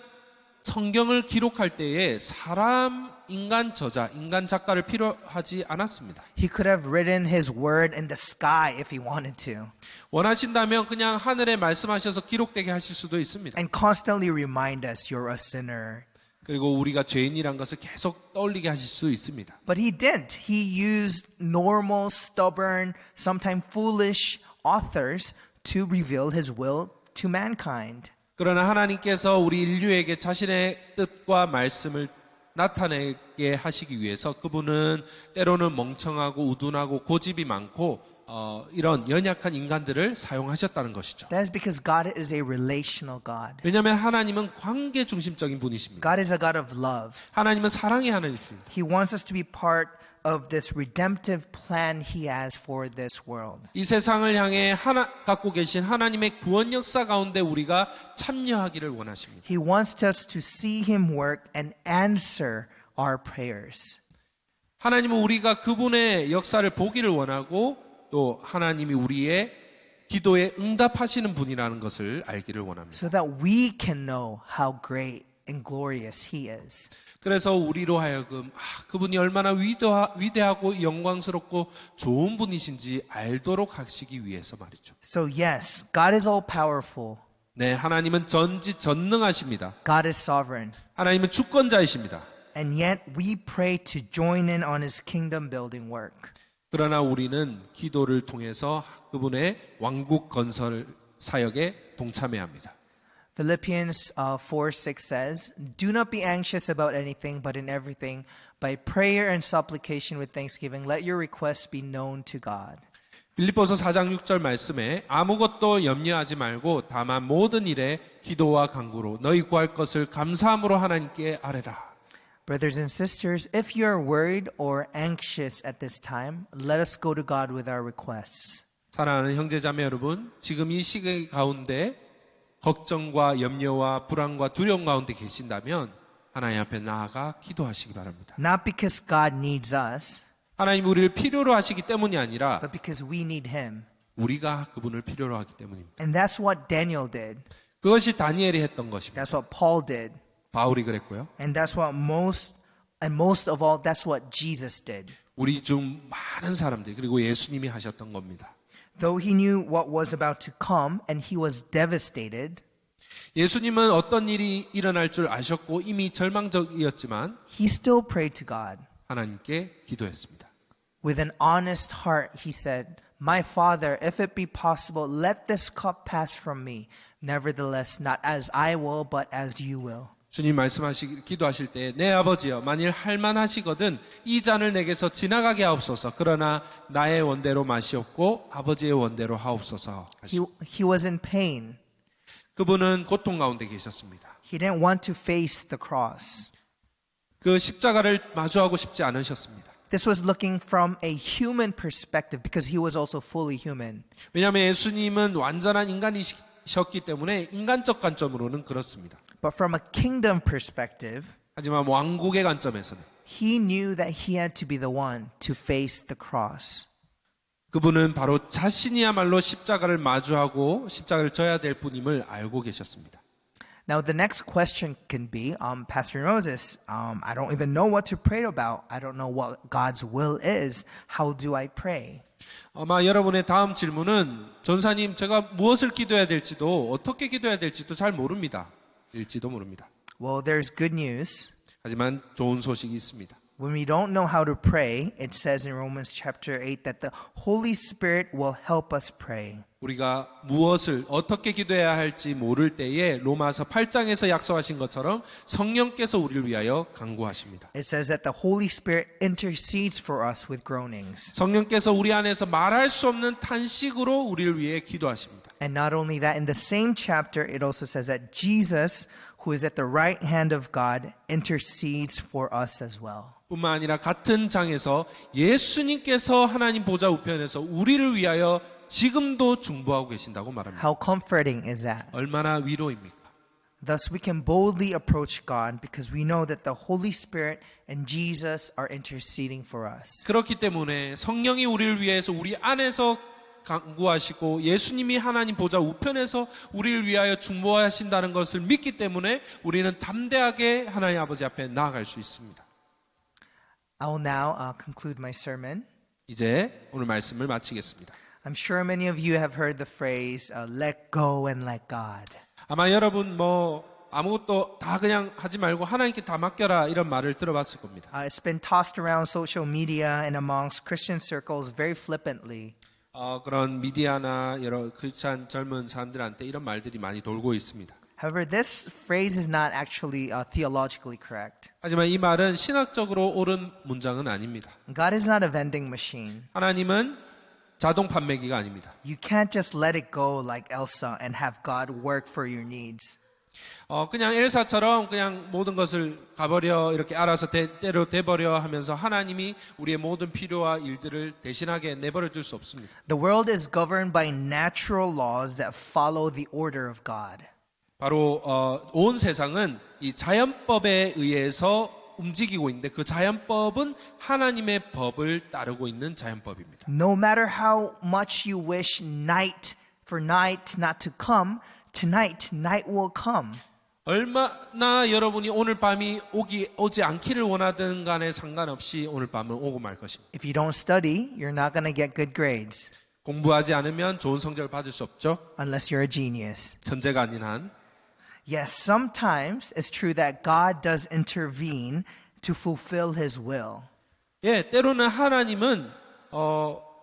성경을 기록할 때에 사람, 인간 저자, 인간 작가를 필요하지 않았습니다. He could have written His word in the sky if He wanted to, 원하신다면 그냥 하늘에 말씀하셔서 기록되게 하실 수도 있습니다. and constantly remind us you're a sinner. 그리고 우리가 죄인이란 것을 계속 떠올리게 하실 수 있습니다. But He didn't. He used normal, stubborn, sometimes foolish authors to reveal His will to mankind. 그러나 하나님께서 우리 인류에게 자신의 뜻과 말씀을 나타내게 하시기 위해서 그분은 때로는 멍청하고 우둔하고 고집이 많고 이런 연약한 인간들을 사용하셨다는 것이죠. That is because God is a relational God. 왜냐하면 하나님은 관계 중심적인 분이십니다. God is a God of love. 하나님은 사랑의 하나님이십니다. He wants us to be part of this redemptive plan He has for this world. 이 세상을 향해 갖고 계신 하나님의 구원 역사 가운데 우리가 참여하기를 원하십니다. He wants us to see Him work and answer our prayers. 하나님은 우리가 그분의 역사를 보기를 원하고 또 하나님이 우리의 기도에 응답하시는 분이라는 것을 알기를 원합니다. So that we can know how great and glorious He is. 그래서 우리로 하여금 그분이 얼마나 위대하고 영광스럽고 좋은 분이신지 알도록 하시기 위해서 말이죠. So yes, God is all powerful. 네, 하나님은 전능하십니다. God is sovereign. 하나님은 주권자이십니다. And yet we pray to join in on His kingdom building work. 그러나 우리는 기도를 통해서 그분의 왕국 건설 사역에 동참해야 합니다. Philippians 4:6 says, "Do not be anxious about anything, but in everything, by prayer and supplication with thanksgiving, let your requests be known to God." 빌립보서 4장 6절 말씀에 아무것도 염려하지 말고 다만 모든 일에 기도와 간구로 너희 구할 것을 감사함으로 하나님께 아뢰라. Brothers and sisters, if you are worried or anxious at this time, let us go to God with our requests. 사랑하는 형제자매 여러분, 지금 이 시기 가운데 걱정과 염려와 불안과 두려움 가운데 계신다면 하나님 앞에 나아가 기도하시기 바랍니다. Not because God needs us, 하나님 우리를 필요로 하시기 때문이 아니라 but because we need Him. 우리가 그분을 필요로 하기 때문입니다. And that's what Daniel did. 그것이 다니엘이 했던 것입니다. That's what Paul did. 바울이 그랬고요. And that's what most of all, that's what Jesus did. 우리 중 많은 사람들 그리고 예수님이 하셨던 겁니다. Though He knew what was about to come and He was devastated, 예수님은 어떤 일이 일어날 줄 아셨고 이미 절망적이었지만 He still prayed to God. 하나님께 기도했습니다. With an honest heart, He said, "My Father, if it be possible, let this cup pass from me. Nevertheless, not as I will, but as you will." 주님 기도하실 때 내 아버지여 만일 할만하시거든 이 잔을 내게서 지나가게 하옵소서. 그러나 나의 원대로 마시옵고 아버지의 원대로 하옵소서. He was in pain. 그분은 고통 가운데 계셨습니다. He didn't want to face the cross. 그 십자가를 마주하고 싶지 않으셨습니다. This was looking from a human perspective because He was also fully human. 왜냐하면 예수님은 완전한 인간이셨기 때문에 인간적 관점으로는 그렇습니다. But from a kingdom perspective, 하지만 왕국의 관점에서는 He knew that He had to be the one to face the cross. 그분은 바로 자신이야말로 십자가를 마주하고 십자가를 져야 될 분임을 알고 계셨습니다. Now the next question can be, Pastor Moses, I don't even know what to pray about. I don't know what God's will is. How do I pray? 아마 여러분의 다음 질문은 전사님 제가 무엇을 기도해야 될지도 어떻게 기도해야 될지도 잘 모릅니다. 일지도 모릅니다. Well, there's good news. 하지만 좋은 소식이 있습니다. When we don't know how to pray, it says in Romans chapter 8 that the Holy Spirit will help us pray. 우리가 무엇을 어떻게 기도해야 할지 모를 때에 로마서 8장에서 약속하신 것처럼 성령께서 우리를 위하여 간구하십니다. It says that the Holy Spirit intercedes for us with groanings. 성령께서 우리 안에서 말할 수 없는 탄식으로 우리를 위해 기도하십니다. And not only that, in the same chapter, it also says that Jesus, who is at the right hand of God, intercedes for us as well. 뿐만 아니라 같은 장에서 예수님께서 하나님 보좌 우편에서 우리를 위하여 지금도 중보하고 계신다고 말합니다. How comforting is that? 얼마나 위로입니까? Thus, we can boldly approach God because we know that the Holy Spirit and Jesus are interceding for us. 그렇기 때문에 성령이 우리를 위해서 우리 안에서 강구하시고 예수님이 하나님 보좌 우편에서 우리를 위하여 중보하신다는 것을 믿기 때문에 우리는 담대하게 하나님 아버지 앞에 나아갈 수 있습니다. I will now conclude my sermon. 이제 오늘 말씀을 마치겠습니다. I'm sure many of you have heard the phrase, let go and let God. 아마 여러분 아무것도 다 그냥 하지 말고 하나님께 다 맡겨라 이런 말을 들어봤을 겁니다. It's been tossed around social media and amongst Christian circles very flippantly. 그런 미디어나 여러 크리스찬 젊은 사람들한테 이런 말들이 많이 돌고 있습니다. However, this phrase is not actually theologically correct. 하지만 이 말은 신학적으로 옳은 문장은 아닙니다. God is not a vending machine. 하나님은 자동 판매기가 아닙니다. You can't just let it go like Elsa and have God work for your needs. 그냥 엘사처럼 그냥 모든 것을 가버려 이렇게 알아서 때로 돼버려 하면서 하나님이 우리의 모든 필요와 일들을 대신하게 내버려 둘 수 없습니다. The world is governed by natural laws that follow the order of God. 바로 온 세상은 이 자연법에 의해서 움직이고 있는데 그 자연법은 하나님의 법을 따르고 있는 자연법입니다. No matter how much you wish night for night not to come, tonight night will come. 얼마나 여러분이 오늘 밤이 오지 않기를 원하든 간에 상관없이 오늘 밤은 오고 말 것입니다. If you don't study, you're not going to get good grades 공부하지 않으면 좋은 성적을 받을 수 없죠. unless you're a genius. 천재가 아닌 한. Yes, sometimes it's true that God does intervene to fulfill his will. 예, 때로는 하나님은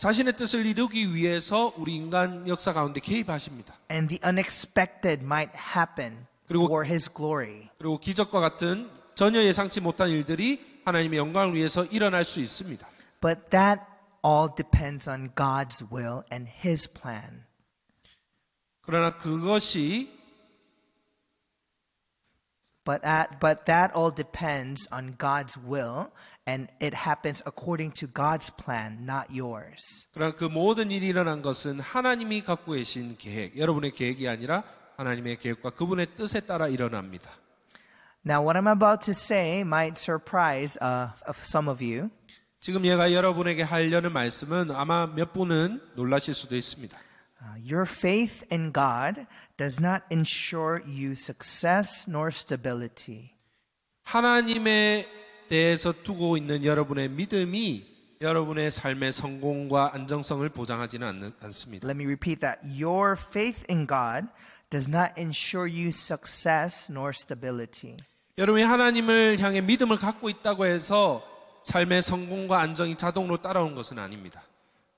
자신의 뜻을 이루기 위해서 우리 인간 역사 가운데 개입하십니다. And the unexpected might happen 그리고- for his glory. 그리고 기적과 같은 전혀 예상치 못한 일들이 하나님의 영광을 위해서 일어날 수 있습니다. But that all depends on God's will and his plan. 그러나 그것이 But that all depends on God's will, and it happens according to God's plan, not yours. 그러나 그 모든 일이 일어난 것은 하나님이 갖고 계신 계획, 여러분의 계획이 아니라 하나님의 계획과 그분의 뜻에 따라 일어납니다. Now, what I'm about to say might surprise of some of you. 지금 얘가 여러분에게 하려는 말씀은 아마 몇 분은 놀라실 수도 있습니다. Your faith in God does not ensure you success nor stability. 하나님에 대해서 두고 있는 여러분의 믿음이 여러분의 삶의 성공과 안정성을 보장하지는 않습니다. Let me repeat that. Your faith in God does not ensure you success nor stability. 여러분이 하나님을 향해 믿음을 갖고 있다고 해서 삶의 성공과 안정이 자동으로 따라오는 것은 아닙니다.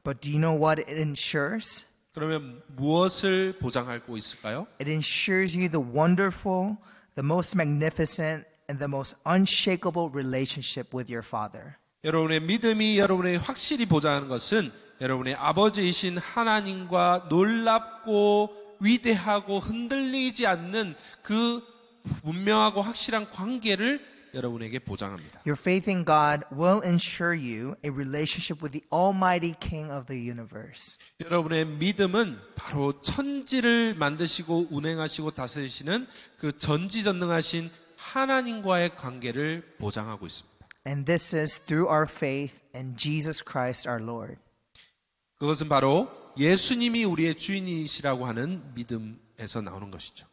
But do you know what it ensures? 그러면 무엇을 보장하고 있을까요? It ensures you the wonderful, the most magnificent, and the most unshakable relationship with your Father. 여러분의 믿음이 여러분의 확실히 보장하는 것은 여러분의 아버지이신 하나님과 놀랍고 위대하고 흔들리지 않는 그 분명하고 확실한 관계를 여러분에게 보장합니다. Your faith in God will ensure you a relationship with the Almighty King of the universe. 여러분의 믿음은 바로 천지를 만드시고 운행하시고 다스리시는 그 전지전능하신 하나님과의 관계를 보장하고 있습니다. And this is through our faith in Jesus Christ our Lord. 그것은 바로 예수님이 우리의 주인이시라고 하는 믿음에서 나오는 것이죠.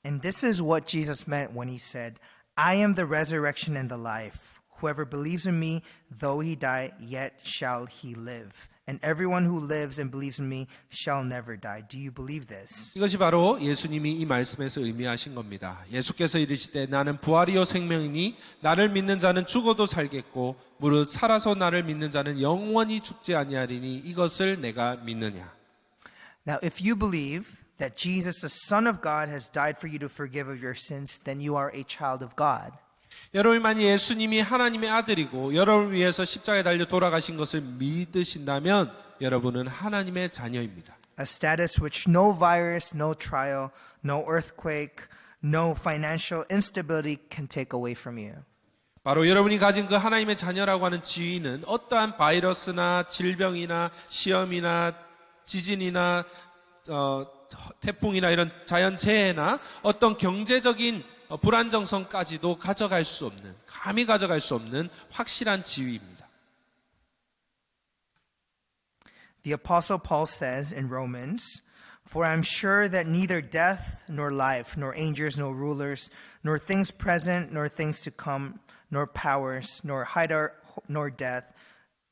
And this is what Jesus meant when he said, I am the resurrection and the life. Whoever believes in me, though he die, yet shall he live. And everyone who lives and believes in me shall never die. Do you believe this? 이것이 바로 예수님이 이 말씀에서 의미하신 겁니다. 예수께서 이르시되 나는 부활이요 생명이니 나를 믿는 자는 죽어도 살겠고 무릇 살아서 나를 믿는 자는 영원히 죽지 아니하리니 이것을 내가 믿느냐. Now, if you believe that Jesus, the Son of God, has died for you to forgive of your sins, then you are a child of God. 여러분이 만약 예수님이 하나님의 아들이고 여러분을 위해서 십자가에 달려 돌아가신 것을 믿으신다면 여러분은 하나님의 자녀입니다. A status which no virus, no trial, no earthquake, no financial instability can take away from you. 바로 여러분이 가진 그 하나님의 자녀라고 하는 지위는 어떠한 바이러스나 질병이나 시험이나 지진이나 태풍이나 이런 자연재해나 어떤 경제적인 불안정성까지도 가져갈 수 없는, 감히 가져갈 수 없는 확실한 지위입니다. The Apostle Paul says in Romans, "For I am sure that neither death, nor life, nor angels, nor rulers, nor things present, nor things to come, nor powers, nor height, nor depth,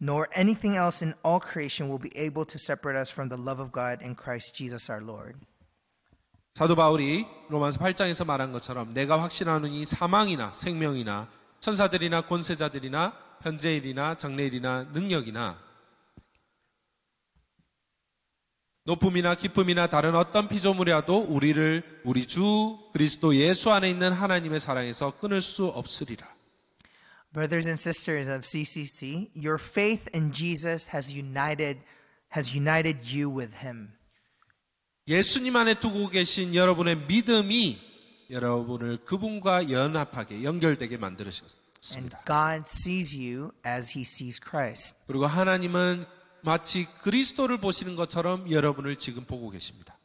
nor anything else in all creation will be able to separate us from the love of God in Christ Jesus our Lord." 사도 바울이 로마서 8장에서 말한 것처럼 내가 확신하노니 사망이나 생명이나 천사들이나 권세자들이나 현재일이나 장래일이나 능력이나 높음이나 기쁨이나 다른 어떤 피조물이라도 우리를 우리 주 그리스도 예수 안에 있는 하나님의 사랑에서 끊을 수 없으리라. Brothers and sisters of CCC, your faith in Jesus has united you with him. 예수님 안에 두고 계신 여러분의 믿음이 여러분을 그분과 연합하게 연결되게 And 만들으셨습니다. God sees you as he sees Christ. 그리고 하나님은 마치 그리스도를 보시는 것처럼 여러분을 지금 보고 계십니다.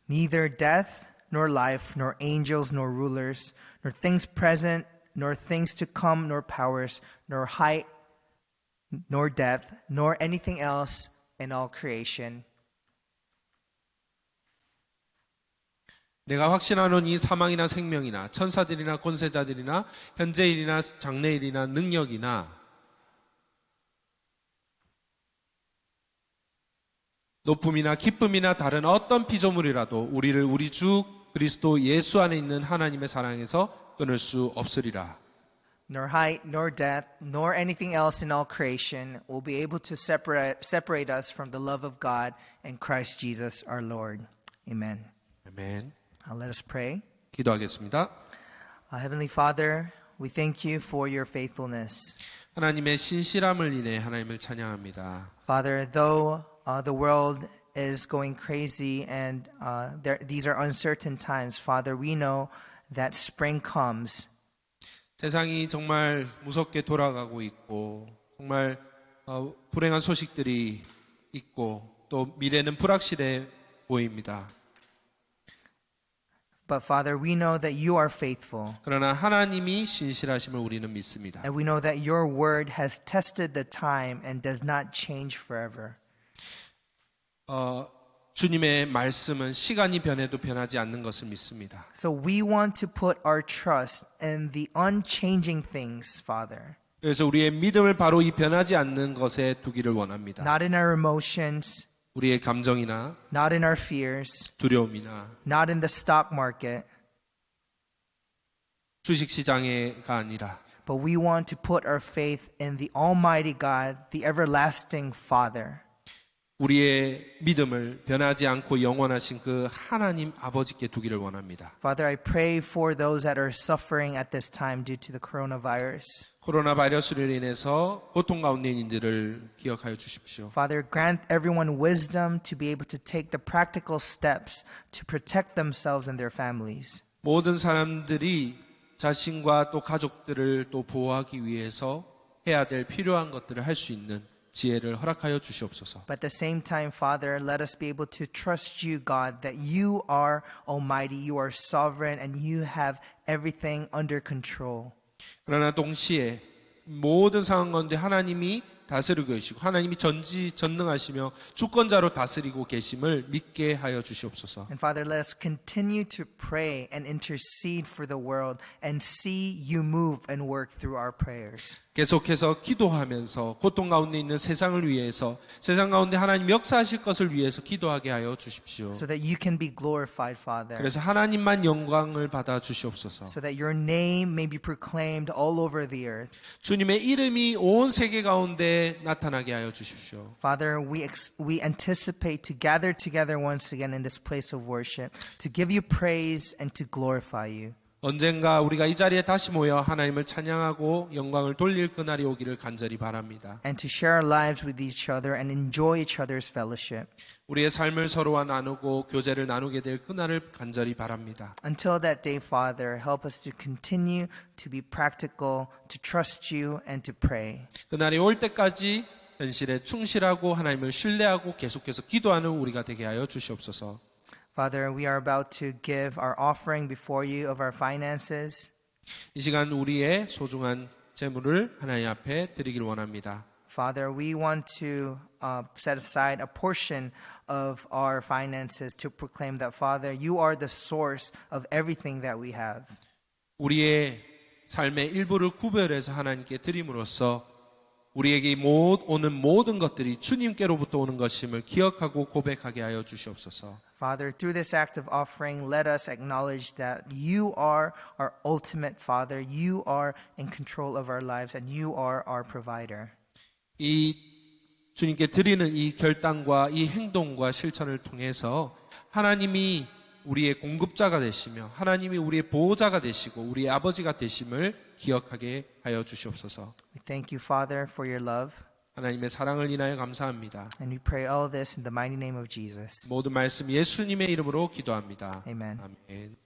Neither death, nor life, nor angels, nor rulers, nor things present, nor things to come, nor powers, nor height, nor depth, nor anything else in all creation. 내가 확신하노니 사망이나 생명이나 천사들이나 권세자들이나 현재일이나 장래일이나 능력이나 높음이나 기쁨이나 다른 어떤 피조물이라도 우리를 우리 주 그리스도 예수 안에 있는 하나님의 사랑에서 끊을 수 없으리라. Nor height, nor depth, nor anything else in all creation will be able to separate us from the love of God and Christ Jesus our Lord. Amen. 아멘. Let us pray. 기도하겠습니다. Heavenly Father, we thank you for your faithfulness. 하나님의 신실함을 인해 하나님을 찬양합니다. Father, though the world is going crazy and these are uncertain times, Father, we know that spring comes. 세상이 정말 무섭게 돌아가고 있고 정말 불행한 소식들이 있고 또 미래는 불확실해 보입니다. But Father, we know that you are faithful. 그러나 하나님이 신실하심을 우리는 믿습니다. And we know that your word has tested the time and does not change forever. 주님의 말씀은 시간이 변해도 변하지 않는 것을 믿습니다. So we want to put our trust in the unchanging things, Father. 그래서 우리의 믿음을 바로 이 변하지 않는 것에 두기를 원합니다. Not in our emotions, 우리의 감정이나 not in our fears, 두려움이나 not in the stock market, 주식시장에가 아니라 but we want to put our faith in the Almighty God, the everlasting Father. 우리의 믿음을 변하지 않고 영원하신 그 하나님 아버지께 두기를 원합니다. Father, I pray for those that are suffering at this time due to the coronavirus. 코로나 바이러스로 인해서 고통 가운데 있는 이들을 기억하여 주십시오. Father, grant everyone wisdom to be able to take the practical steps to protect themselves and their families. 모든 사람들이 자신과 또 가족들을 또 보호하기 위해서 해야 될 필요한 것들을 할 수 있는 지혜를 허락하여 주시옵소서. But at the same time, Father, let us be able to trust you, God, that you are almighty, you are sovereign, and you have everything under control. 그러나 동시에 모든 상황 가운데 하나님이 다스리고 계시고 하나님이 전지전능하시며 주권자로 다스리고 계심을 믿게 하여 주시옵소서. And Father, let us continue to pray and intercede for the world and see you move and work through our prayers. 계속해서 기도하면서 고통 가운데 있는 세상을 위해서 세상 가운데 하나님 역사하실 것을 위해서 기도하게 하여 주십시오. So that you can be glorified, Father. 그래서 하나님만 영광을 받아 주시옵소서. So that your name may be proclaimed all over the earth. 주님의 이름이 온 세계 가운데 나타나게 하여 주십시오. Father, we anticipate to gather together once again in this place of worship to give you praise and to glorify you. 언젠가 우리가 이 자리에 다시 모여 하나님을 찬양하고 영광을 돌릴 그날이 오기를 간절히 바랍니다. And to share our lives with each other and enjoy each other's fellowship. 우리의 삶을 서로와 나누고 교제를 나누게 될 그날을 간절히 바랍니다. Until that day, Father, help us to continue to be practical, to trust you and to pray. 그날이 올 때까지 현실에 충실하고 하나님을 신뢰하고 계속해서 기도하는 우리가 되게 하여 주시옵소서. Father, we are about to give our offering before you of our finances. 이 시간 우리의 소중한 재물을 하나님 앞에 드리길 원합니다. Father, we want to set aside a portion of our finances to proclaim that, Father, you are the source of everything that we have. 우리의 삶의 일부를 구별해서 하나님께 드림으로써 우리에게 오는 모든 것들이 주님께로부터 오는 것임을 기억하고 고백하게 하여 주시옵소서. Father, through this act of offering, let us acknowledge that you are our ultimate Father. You are in control of our lives and you are our provider. 이 주님께 드리는 이 결단과 이 행동과 실천을 통해서 하나님이 우리의 공급자가 되시며 하나님이 우리의 보호자가 되시고 우리의 아버지가 되심을 기억하게 하여 주시옵소서. We thank you, Father, for your love. 하나님의 사랑을 인하여 감사합니다. And we pray all this in the mighty name of Jesus. 모든 말씀 예수님의 이름으로 기도합니다. Amen. 아멘.